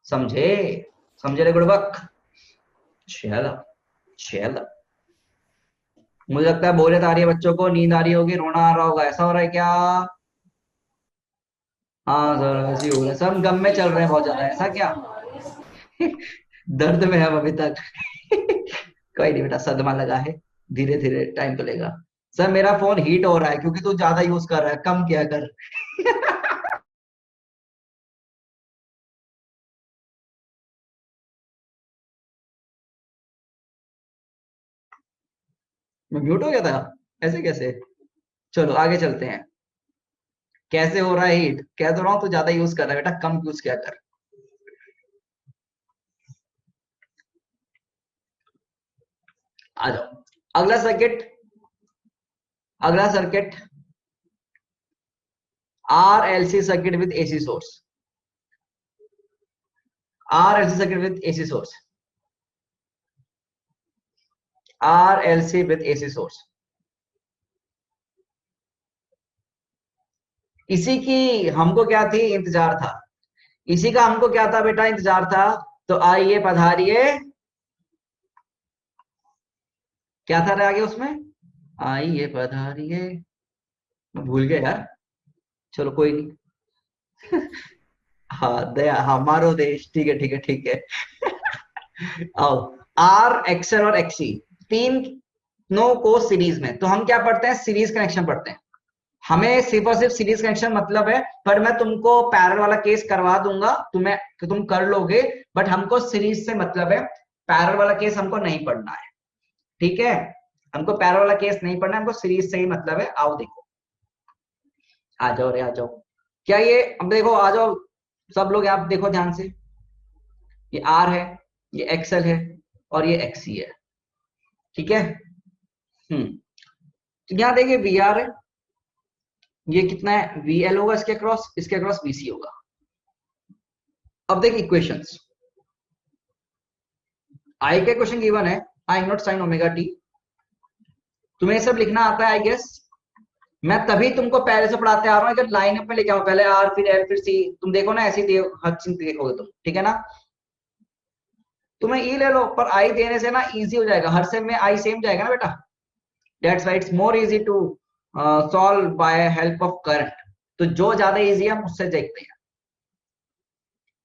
समझे? समझे रे गुड़बक? चलो चलो, मुझे लगता है बोरियत आ रही है बच्चों को, नींद आ रही होगी, रोना आ रहा होगा, ऐसा हो रहा है क्या? हाँ सर ऐसी हो रहा है, सब गम में चल रहे हैं बहुत ज्यादा, ऐसा क्या? दर्द में है हम अभी तक। कोई नहीं बेटा, सदमा लगा है, धीरे धीरे टाइम तो लेगा। सर मेरा फोन हीट हो रहा है क्योंकि तू ज्यादा यूज कर रहा है, कम किया कर। मैं म्यूट हो गया था? ऐसे कैसे? चलो आगे चलते हैं। कैसे हो रहा है हीट? कह तो रहा हूं तू ज्यादा यूज कर रहा है बेटा, कम यूज किया कर। आ जाओ, अगला सर्किट, अगला circuit R L C circuit with AC source. R L C circuit with AC source. RLC with AC source. इसी की हमको क्या थी इंतजार था, इसी का हमको क्या था बेटा इंतजार था। तो आइए पधारिए, क्या था आगे उसमें, आइए पधारिए, मैं भूल गया यार, चलो कोई नहीं। हाँ दया हमारो देश, ठीक है ठीक है ठीक है। आओ, आर एक्सएल और एक्सी तीनों को सीरीज में, तो हम क्या पढ़ते हैं, सीरीज कनेक्शन पढ़ते हैं। हमें सिर्फ और सिर्फ सीरीज कनेक्शन मतलब है, पर मैं तुमको पैरेलल वाला केस करवा दूंगा तुम्हें कि तुम कर लोगे, बट हमको सीरीज से मतलब है, पैरेलल वाला केस हमको नहीं पढ़ना है, ठीक है। हमको पैरेलल वाला केस नहीं पढ़ना है, हमको सीरीज से ही मतलब है। आओ देखो, आ जाओ रे आ जाओ, क्या ये, अब देखो आ जाओ सब लोग, आप देखो ध्यान से, ये आर है, ये एक्सएल है और ये एक्सी है, ठीक है। तो यहां देखिए वी आर है, ये कितना है वी एल होगा, इसके अक्रॉस वीसी होगा। अब देख इक्वेशंस, आई का क्वेश्चन गिवन है, आई नॉट साइन ओमेगा टी, तुम्हें सब लिखना आता है आई गेस। मैं तभी तुमको पहले से पढ़ाते आ रहा हूँ, अगर लाइन अप में लेके आओ, पहले आर फिर एल फिर सी, तुम देखो ना ऐसे ही हर चीज देखोगे तुम, ठीक है ना। तुम्हें ई ले लो, पर आई देने से ना इजी हो जाएगा, हर सेम में आई सेम जाएगा ना बेटा, that's why it's more easy to solve by help of current. तो जो ज्यादा इजी है हम उससे देखते हैं।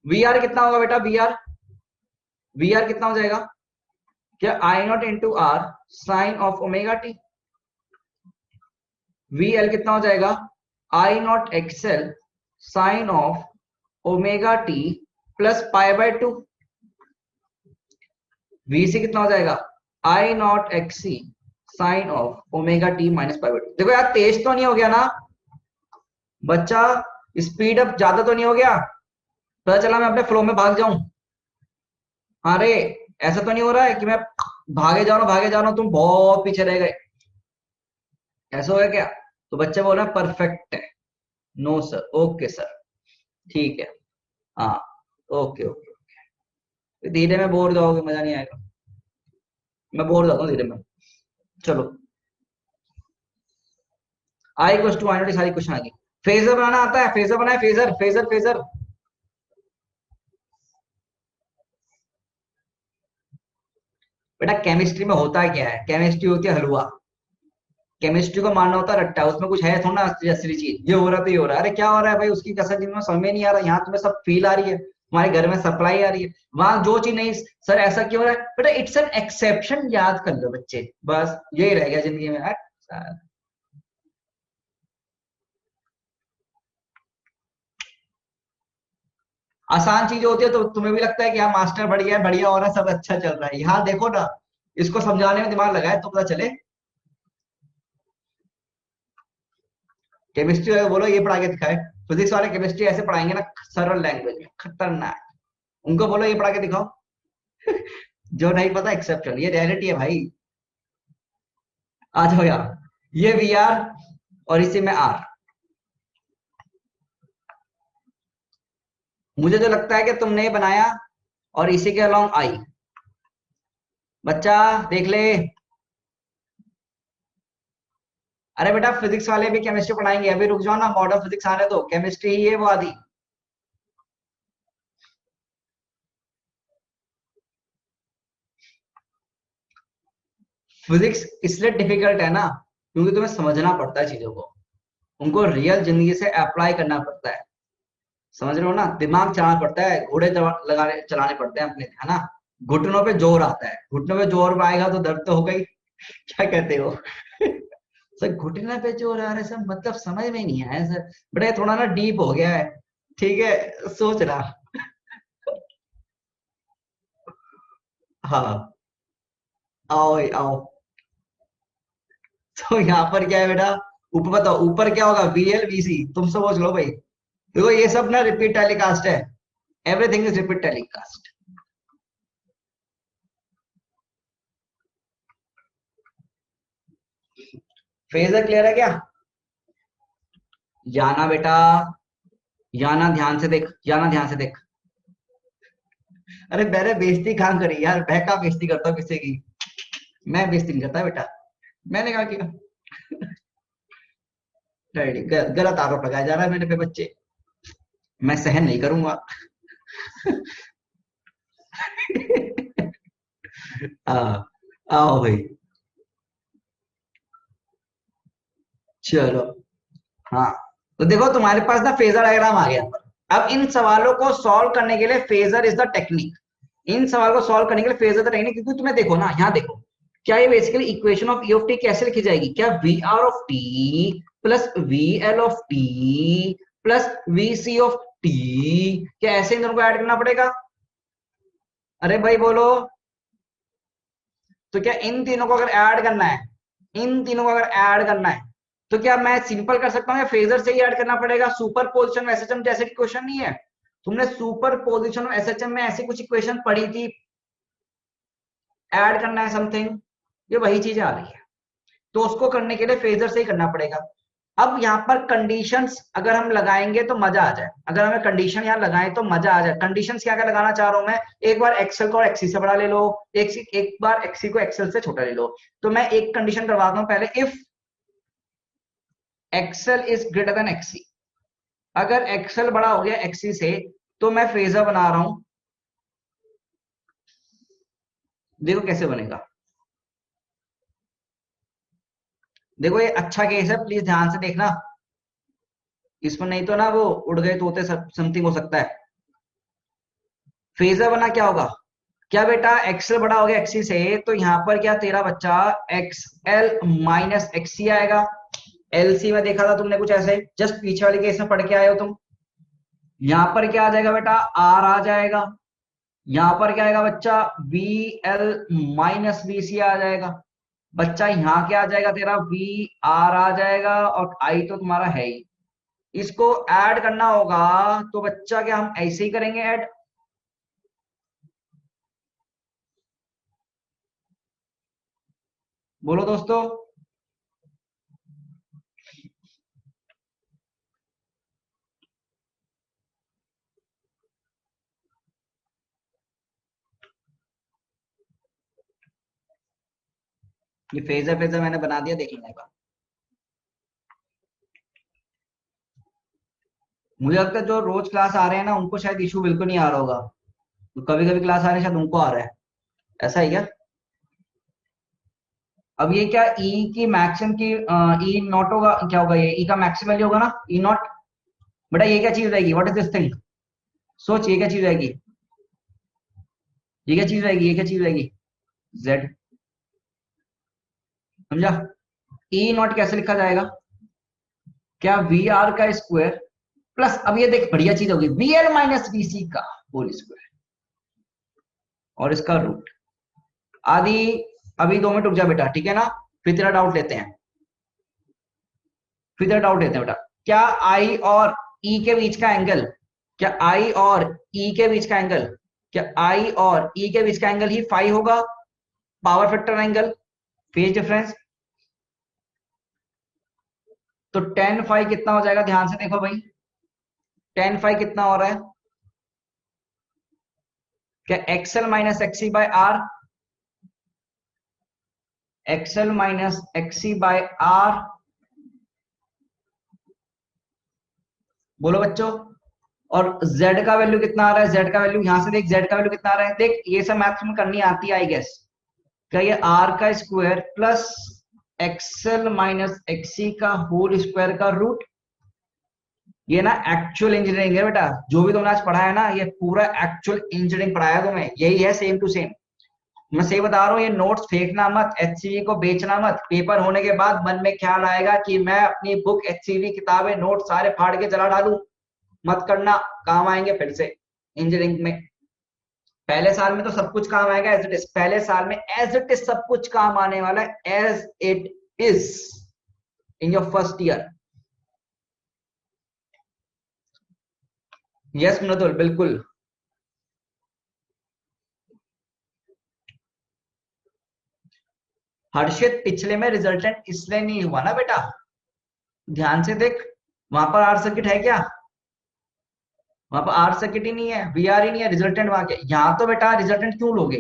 वी आर कितना होगा बेटा, वी आर कितना हो जाएगा, क्या I nought into R sine of omega T. V L कितना हो जाएगा, I nought XL sine of omega T plus pi by 2। VC कितना हो जाएगा, I nought XC sine of omega T minus pi by 2। देखो यार तेज तो नहीं हो गया ना बच्चा, स्पीड अप ज्यादा तो नहीं हो गया, पता चला मैं अपने फ्लो में भाग जाऊं। अरे ऐसा तो नहीं हो रहा है कि मैं भागे जा रहा हूं तुम बहुत पीछे रह गए, ऐसा हो गया क्या। तो बच्चे बोल रहे हैं परफेक्ट है, नो सर, ओके सर, ठीक है, हाँ ओके ओके ओके। धीरे में बोर जाओगे मजा नहीं आएगा, मैं बोर जाता हूँ धीरे में। चलो आई इक्वल्स टू आई नॉट, सारी क्वेश्चन आ गई। फेजर बनाना आता है, फेजर बनाए, फेजर फेजर फेजर। बेटा केमिस्ट्री में होता क्या है, केमिस्ट्री होती है हलवा, केमिस्ट्री को मानना होता है रट्टा, उसमें कुछ है थोड़ा असली चीज, ये हो रहा है तो ये हो रहा है, अरे क्या हो रहा है भाई उसकी कसर जिनमें समझ में नहीं आ रहा, यहाँ तुम्हें सब फील आ रही है, हमारे घर में सप्लाई आ रही है, वहां जो चीज नहीं, सर ऐसा क्यों हो रहा है, बेटा इट्स एन एक्सेप्शन, याद कर लो बच्चे, बस यही रह गया जिंदगी में यार। आसान चीज होती है तो तुम्हें भी लगता है कि हाँ मास्टर बढ़िया है, बढ़िया हो रहा है, सब अच्छा चल रहा है, यहाँ देखो ना, इसको समझाने में दिमाग लगाए तो पता चले। केमिस्ट्री वाले बोलो ये पढ़ा के दिखाए, फिजिक्स वाले केमिस्ट्री ऐसे पढ़ाएंगे ना सरल लैंग्वेज में, खतरनाक, उनको बोलो ये पढ़ा के दिखाओ। जो नहीं पता एक्सेप्शन, ये रियलिटी है भाई। आ जाओ यार, ये वी आर और इसी में आर, मुझे जो लगता है कि तुमने बनाया और इसी के अलोंग आई, बच्चा देख ले। अरे बेटा फिजिक्स वाले भी केमिस्ट्री पढ़ाएंगे, अभी रुक जाओ ना, मॉडर्न फिजिक्स आने दो, केमिस्ट्री ही है वो आदि। फिजिक्स इसलिए डिफिकल्ट है ना क्योंकि तुम्हें समझना पड़ता है चीजों को, उनको रियल जिंदगी से अप्लाई करना पड़ता है, समझ रहे हो ना, दिमाग चलाना पड़ता है, घोड़े लगाने चलाने पड़ते हैं अपने, है ना। घुटनों पे जोर आता है, घुटनों पे जोर आएगा तो दर्द तो होगा ही। क्या कहते हो। सर घुटने पे जोर आ रहा है सर, मतलब समझ में नहीं आया सर, बड़ा ये थोड़ा ना डीप हो गया है, ठीक है सोच रहा। हाँ आओ आओ। तो यहाँ पर क्या है बेटा, ऊपर बताओ ऊपर क्या होगा, VL VC, तुम समझ लो भाई। देखो ये सब ना रिपीट टेलीकास्ट है, everything is repeat telecast. Phasor clear है क्या, जाना बेटा, जाना ध्यान से देख, जाना ध्यान से देख। अरे मैंने बेइज्जती कहाँ करी यार, मैं कहाँ बेइज्जती करता हूँ किसी की। मैं बेइज्जती नहीं करता बेटा, मैंने कहा किया। डैडी गलत आरोप लगाया जा रहा है मेरे पे बच्चे, मैं सहन नहीं करूंगा। आओ भाई, चलो। हाँ, तो देखो तुम्हारे पास ना फेजर डायग्राम आ गया। अब इन सवालों को सॉल्व करने के लिए फेजर इज द टेक्निक। इन सवाल को सॉल्व करने के लिए फेजर द टेक्निक, क्योंकि तुम्हें देखो ना, यहाँ देखो, क्या ये basically equation of E of T कैसे लिखी जाएगी? क्या V R of T plus V L of T plus V C of T, क्या ऐसे इन दोनों को ऐड करना पड़ेगा? अरे भाई बोलो। तो क्या इन तीनों को अगर ऐड करना है, इन तीनों को अगर ऐड करना है, तो क्या मैं सिंपल कर सकता हूँ या फेजर से ही ऐड करना पड़ेगा? सुपर पोजिशन एसएचएम जैसे क्वेश्चन नहीं है, तुमने सुपर पोजिशन एसएचएम में ऐसी कुछ इक्वेशन पढ़ी थी, ऐड करना है समथिंग, ये वही चीज आ रही है। तो उसको करने के लिए फेजर से ही करना पड़ेगा। अब यहाँ पर कंडीशंस अगर हम लगाएंगे तो मजा आ जाए, अगर हमें कंडीशन यहाँ लगाएं तो मजा आ जाए। कंडीशंस क्या क्या लगाना चाह रहा हूं मैं, एक बार एक्सेल को एक्सी से बड़ा ले लो, एक बार एक्सी को एक्सेल से छोटा ले लो। तो मैं एक कंडीशन करवाता हूं पहले, if XL is greater than XC, अगर एक्सेल बड़ा हो गया एक्सी से, तो मैं फेजर बना रहा हूं। देखो कैसे बनेगा, देखो ये अच्छा केस है, प्लीज ध्यान से देखना, इसमें नहीं तो ना वो उड़ गए तोते समथिंग हो सकता है। फेजर बना क्या होगा, क्या बेटा एक्सेल बड़ा हो गया एक्सी से, तो यहां पर क्या तेरा बच्चा एक्स एल माइनस एक्सी आएगा। एलसी में देखा था तुमने कुछ ऐसे, जस्ट पीछे वाले केस में पढ़ के आए हो तुम। यहां पर क्या आ जाएगा बेटा, आर आ जाएगा। यहां पर क्या आएगा बच्चा, V L minus V C आ जाएगा। बच्चा यहाँ क्या आ जाएगा तेरा, वी आर आ जाएगा, और आई तो तुम्हारा है ही। इसको ऐड करना होगा, तो बच्चा क्या हम ऐसे ही करेंगे ऐड, बोलो दोस्तों। ये फेजर फेजर मैंने बना दिया, देख लेना एक बार। मुझे लगता है जो रोज क्लास आ रहे हैं ना, उनको शायद इशू बिल्कुल नहीं आ रहा होगा, तो कभी कभी क्लास आ रहे हैं शायद उनको आ रहा है, ऐसा ही क्या? अब ये क्या ई की मैक्सिमम की ई नॉट होगा, क्या होगा ये ई का मैक्सिमम वैल्यू होगा ना, ई नॉट। बेटा ये क्या चीज रहेगी, व्हाट इज दिस थिंग, सोच ये क्या चीज रहेगी, ये क्या चीज रहेगी, ये क्या चीज रहेगी, जेड, समझा? ई नॉट कैसे लिखा जाएगा, क्या वी आर का स्क्वायर प्लस, अब ये देख बढ़िया चीज होगी, we L minus V C का होल स्क्वायर और इसका रूट आदि। अभी 2 मिनट रुक जा बेटा, ठीक है ना, फिर तेरा डाउट लेते हैं, फिर तेरा डाउट लेते हैं बेटा। क्या आई और ई के बीच का एंगल, क्या आई और ई के बीच का एंगल, क्या आई और ई के बीच का एंगल ही फाई होगा, power factor angle, phase difference? तो टेन फाई कितना हो जाएगा, ध्यान से देखो भाई, टेन फाई कितना हो रहा है, क्या XL minus XC by R, XL minus XC by R, बोलो बच्चों। और z का वैल्यू कितना आ रहा है, z का वैल्यू यहां से देख, z का वैल्यू कितना आ रहा है, देख ये सब मैथ्स में करनी आती है आई गेस। क्या ये r का square plus XL minus XC का होल स्क्वायर का रूट, ये ना एक्चुअल इंजीनियरिंग है बेटा, जो भी तुमने आज पढ़ा है ना, ये पूरा एक्चुअल इंजीनियरिंग पढ़ाया है तुम्हें, यही है सेम टू सेम। मैं सही बता रहा हूँ, ये नोट्स फेंकना मत, एचसीवी को बेचना मत, पेपर होने के बाद मन में ख्याल आएगा कि मैं अपनी बुक एचसीवी किताबें नोट सारे फाड़ के जला डालूं, मत करना, काम आएंगे फिर से इंजीनियरिंग में। पहले साल में तो सब कुछ काम आएगा एज इट इज, पहले साल में एज इट इज सब कुछ काम आने वाला है, as it is in your first year. Yes Mridul, बिल्कुल। हर्षित पिछले में रिजल्टेंट इसलिए नहीं हुआ ना बेटा, ध्यान से देख, वहां पर आर सर्किट है क्या, वहां पर आर सर्किट ही नहीं है, वी आर ही नहीं है, रिजल्टेंट वहां के। यहाँ तो बेटा रिजल्टेंट क्यों लोगे,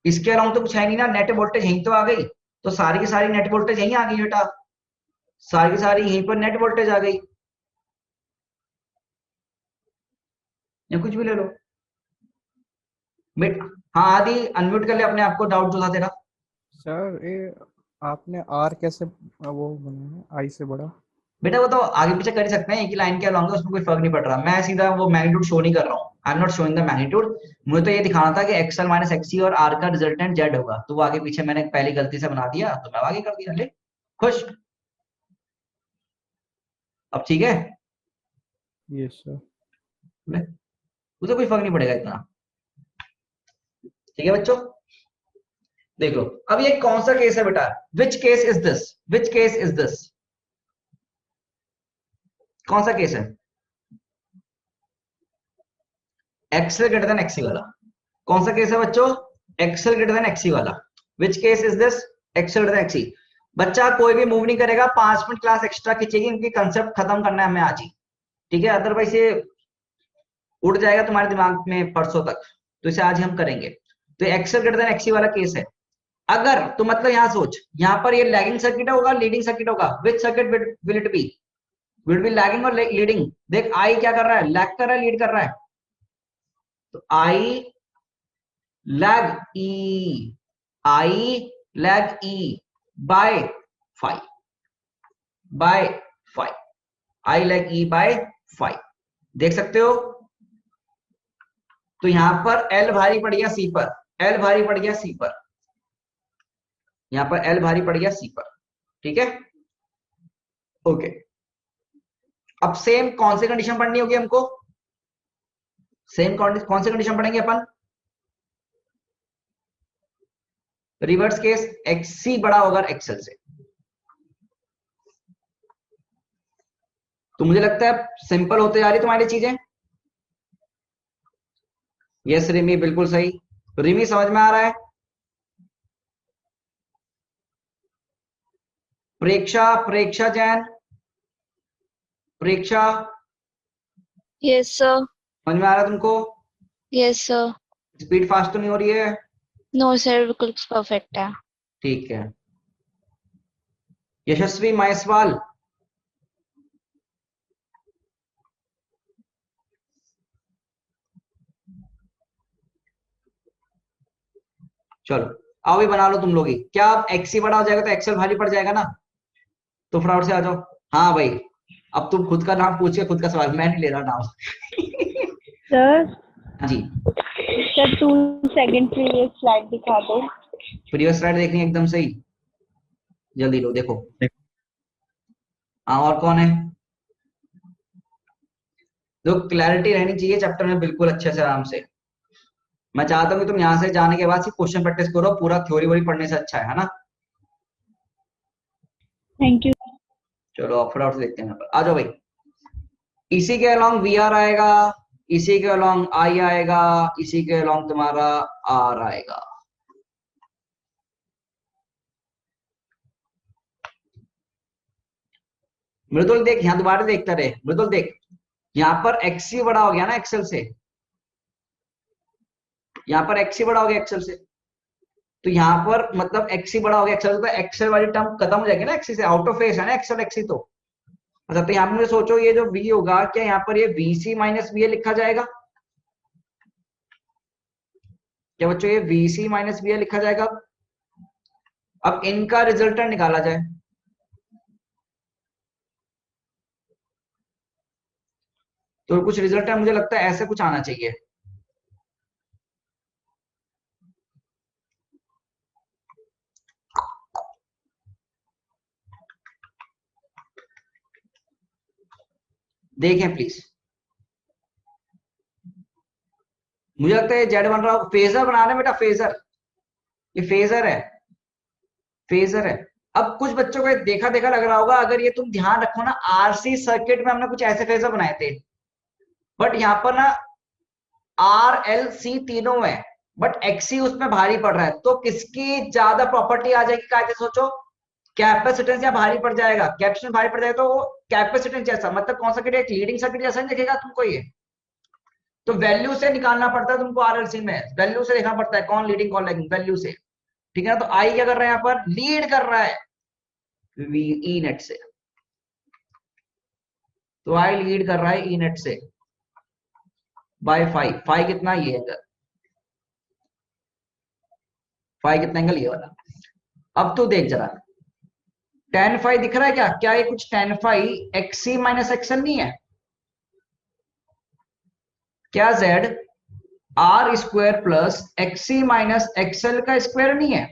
इसके अलावा तो कुछ है नहीं ना, नेट वोल्टेज यहीं तो आ गई, तो सारी की सारी नेट वोल्टेज यहीं आ गई बेटा, सारी की सारी यहीं पर नेट वोल्टेज आ गई, या कुछ भी ले लो बेट। हाँ आदि अनम्यूट कर ले अपने आप को, डाउट जो था तेरा। सर ये आपने आर कैसे वो बनाया आई से बड़ा? बेटा वो तो आगे पीछे कर ही सकते हैं, एक ही लाइन के अलॉन्ग है, उसमें कोई फर्क नहीं पड़ रहा, मैं सीधा वो मैग्नीट्यूड शो नहीं कर रहा हूँ, आई am not showing the magnitude. मुझे तो ये दिखाना था कि एक्सएल माइनस एक्सी और आर का रिजल्टेंट जेड होगा, तो वो आगे पीछे मैंने पहली गलती से बना दिया, तो मैं आगे कर दिया, ले खुश। अब ठीक है, यस सर। ले उसे कोई फर्क नहीं पड़ेगा इतना, ठीक है बच्चों। देखो अब ये कौन सा केस है बेटा, which case is this, which case is this, कौन सा केस है, एक्सेल ग्रेटर देन एक्सी वाला, कौन सा केस है बच्चों, एक्सेल ग्रेटर देन एक्सी वाला, which case is this, XL greater than XC. बच्चा कोई भी मूव नहीं करेगा, 5 मिनट क्लास एक्स्ट्रा खींचेगी, इनकी कंसेप्ट खत्म करना है हमें आज ही, ठीक है, अदरवाइज ये उड़ जाएगा तुम्हारे दिमाग में परसों तक, तो इसे आज ही हम करेंगे। तो एक्सेल ग्रेटर देन एक्सी वाला केस है, अगर तो मतलब यहां सोच, यहां पर ये लैगिंग सर्किट होगा लीडिंग सर्किट होगा, विच circuit will it be, will be lagging और लीडिंग। देख आई क्या कर रहा है, लैग कर रहा है लीड कर रहा है, तो I lag E, I lag E by 5, by 5, I lag E by 5, देख सकते हो। तो यहां पर एल भारी पड़ गया सी पर, एल भारी पड़ गया सी पर, यहां पर एल भारी पड़ गया सी पर, ठीक है ओके। अब सेम कौन सी कंडीशन पढ़नी होगी हमको, सेम कौन सी कंडीशन पढ़ेंगे अपन, रिवर्स केस, एक्सी बड़ा होगा एक्सेल से। तो मुझे लगता है सिंपल होते जा रही तुम्हारी चीजें। यस रिमी बिल्कुल सही, रिमी समझ में आ रहा है। प्रेक्षा, प्रेक्षा जैन, प्रेक्षा यस सर। समझ में आ रहा है तुमको, यस सर। स्पीड फास्ट तो नहीं हो रही है, नो सर बिल्कुल परफेक्ट है। ठीक है। यशस्वी मायसवाल, चलो आओ भी बना लो तुम लोग ही, क्या अब एक्सी बड़ा हो जाएगा तो एक्सेल भारी पड़ जाएगा ना, तो फटाफट से आ जाओ। हाँ भाई अब तुम खुद का नाम पूछ के खुद का सवाल, मैं नहीं ले रहा नाम। सर हाँ जी, सर 2 सेकंड प्रीवियस स्लाइड दिखा दो। प्रीवियस स्लाइड देखनी है एकदम सही, जल्दी लो देखो। हाँ और कौन है, जो क्लैरिटी रहनी चाहिए चैप्टर में बिल्कुल अच्छे से आराम से। मैं चाहता हूँ कि तुम यहाँ से जाने के बाद सिर्फ क्वेश्चन प्रैक्टिस करो, पूरा थ्योरी वोरी पढ़ने से अच्छा है ना। Thank you. चलो अब फटाफट से देखते हैं, आ जाओ भाई। इसी के अलॉन्ग वी आर आएगा, इसी के अलॉन्ग आई आएगा, इसी के अलॉन्ग तुम्हारा आर आएगा। मृदुल देख, यहां दोबारा देखता रहे मृदुल, देख यहां पर एक्सी बड़ा हो गया ना एक्सेल से, यहां पर एक्सी बड़ा हो गया एक्सेल से, तो यहां पर मतलब एक्सी बड़ा हो गया एक्सेल से, तो एक्सेल वाली टर्म खत्म हो जाएगी ना, एक्सी से आउट ऑफ फेस है ना एक्सेल एक्सी तो। अच्छा तो यहाँ पर मुझे सोचो ये जो v होगा, क्या यहाँ पर ये vc माइनस va लिखा जाएगा, क्या बच्चों ये vc माइनस va लिखा जाएगा। अब इनका रिजल्टेंट निकाला जाए, तो कुछ रिजल्टेंट मुझे लगता है ऐसे कुछ आना चाहिए। देखें प्लीज, मुझे लगता है जेड बन रहा, फेजर बनाना बेटा, फेजर, ये फेजर है, फेजर है। अब कुछ बच्चों को देखा देखा लग रहा होगा, अगर ये तुम ध्यान रखो ना, आरसी सर्किट में हमने कुछ ऐसे फेजर बनाए थे, बट यहाँ पर ना आर एल सी तीनों है, बट एक्सी उसमें भारी पड़ रहा है, तो किसकी ज्यादा प्रॉपर्टी आ जाएगी, क्या सोचो, कैपेसिटेंस या भारी पड़ जाएगा, कैपेसिटेंस भारी पड़ जाएगा, तो वो कैपेसिटेंस जैसा, मतलब कौन सा सर्किट, एक लीडिंग सर्किट जैसा नहीं दिखेगा तुमको ये, तो वैल्यू से निकालना पड़ता है तुमको आरएलसी में, वैल्यू से देखना पड़ता है कौन लीडिंग कौन लैगिंग, वैल्यू से, ठीक है ना। तो आई क्या कर रहा है यहाँ पर, लीड कर रहा है ई नेट से, तो आई लीड कर रहा है ई नेट से बाय 5, 5 कितना, ये एंगल, 5 कितना एंगल, ये वाला। अब तू देख जरा, tan फाइव दिख रहा है क्या, क्या ये कुछ tan five XC minus XL नहीं है क्या, z R square plus XC minus XL का स्क्वायर नहीं है।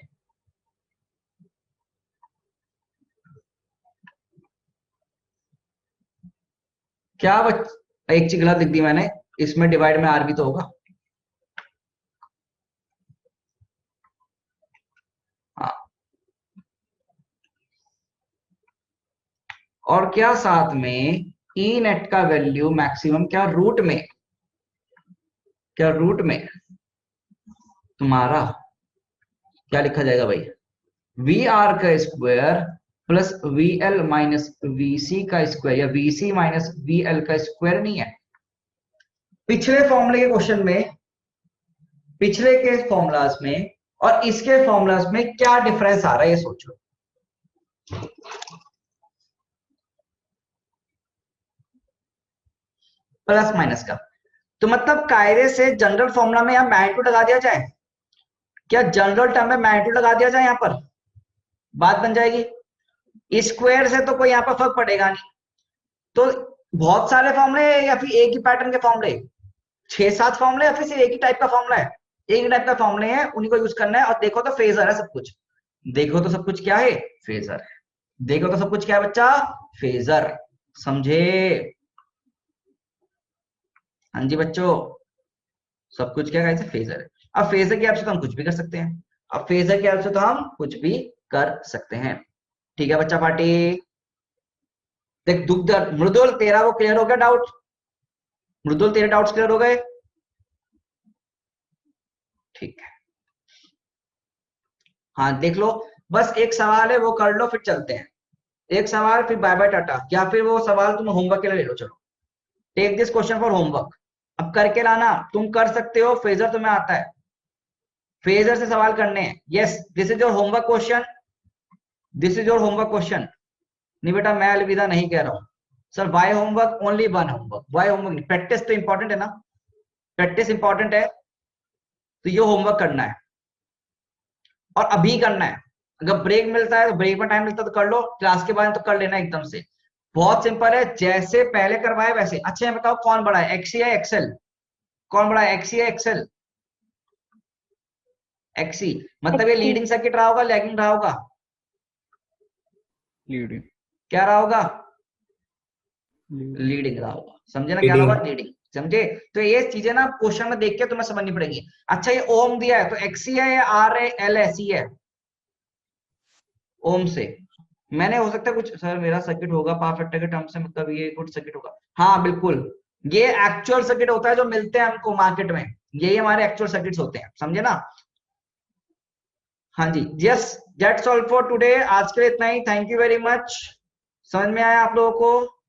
क्या एक चीज गलत लिख दी मैंने, इसमें डिवाइड में आर भी तो होगा, हाँ। और क्या साथ में ई नेट का वैल्यू मैक्सिमम क्या रूट में, क्या रूट में तुम्हारा क्या लिखा जाएगा भाई, वी आर का square plus V L minus V C का स्क्वायर, या V C minus V L का स्क्वायर नहीं है। पिछले फॉर्मूले के क्वेश्चन में, पिछले के फॉर्मूलाज में और इसके फॉर्मूलाज में क्या डिफरेंस आ रहा है ये सोचो। प्लस माइनस का, तो मतलब कायदे से जनरल फॉर्मूला में यहां मैग्नीट्यूड लगा दिया जाए, क्या जनरल टर्म में मैग्नीट्यूड लगा दिया जाए, यहां पर बात बन जाएगी। स्क्वायर से तो कोई यहाँ पर फर्क पड़ेगा नहीं, तो बहुत सारे फॉर्मूले या फिर एक ही पैटर्न के फॉर्मूले, 6-7 फॉर्मूले या फिर सिर्फ एक ही टाइप का फॉर्मूला है, एक ही टाइप का फॉर्मूले है, उन्हीं को यूज करना है। और देखो तो फेजर है सब कुछ, देखो तो सब कुछ क्या है, फेजर है, देखो तो सब कुछ क्या है बच्चा, फेजर, समझे। हाँ जी बच्चों, सब कुछ क्या है, फेजर है। अब फेजर की हेल्प से तो हम कुछ भी कर सकते हैं, अब फेजर की हेल्प से तो हम कुछ भी कर सकते हैं, ठीक है बच्चा पार्टी। देख दुख दर्द, मृदुल तेरा वो क्लियर हो गया डाउट, मृदुल तेरे डाउट्स क्लियर हो गए, ठीक है। हाँ देख लो, बस एक सवाल है वो कर लो फिर चलते हैं, एक सवाल फिर बाय बाय टाटा, या फिर वो सवाल तुम होमवर्क के लिए ले लो, चलो take this question for homework, अब करके लाना, तुम कर सकते हो, फेजर तुम्हें आता है, फेजर से सवाल करने हैं। Yes this is your homework question, this is your homework question. नहीं बेटा मैं अलविदा नहीं कह रहा हूं sir, why homework, only one homework, why homework, practice तो इंपॉर्टेंट है ना, प्रैक्टिस इंपॉर्टेंट है, तो ये होमवर्क करना है और अभी करना है। अगर ब्रेक मिलता है तो ब्रेक में टाइम मिलता है तो कर लो, क्लास के बाद तो कर लेना एकदम से, बहुत सिंपल है, जैसे पहले करवाए वैसे। अच्छा ये बताओ कौन बड़ा है, एक्सी या एक्सेल, कौन बड़ा है, एक्सी या एक्सेल, एक्सी, मतलब ये लीडिंग सर्किट रहा होगा, लैगिंग रहा होगा, लीडिंग, क्या रहा होगा, लीडिंग रहा होगा, समझे ना, क्या रहा होगा, लीडिंग, समझे। तो ये चीजें ना क्वेश्चन में देख के तुम्हें समझनी पड़ेगी। अच्छा ये ओम दिया है तो एक्सी है या आर है, एल है, सी है, ओम से मैंने, हो सकता है कुछ सर मेरा सर्किट होगा पावर फैक्टर के टर्म से, मतलब ये गुड सर्किट होगा, हाँ बिल्कुल, ये एक्चुअल सर्किट होता है जो मिलते हैं हमको मार्केट में, यही हमारे एक्चुअल सर्किट्स होते हैं, समझे ना। हाँ जी, yes that's all for today, आज के लिए इतना ही, थैंक यू वेरी मच। समझ में आया आप लोगों को?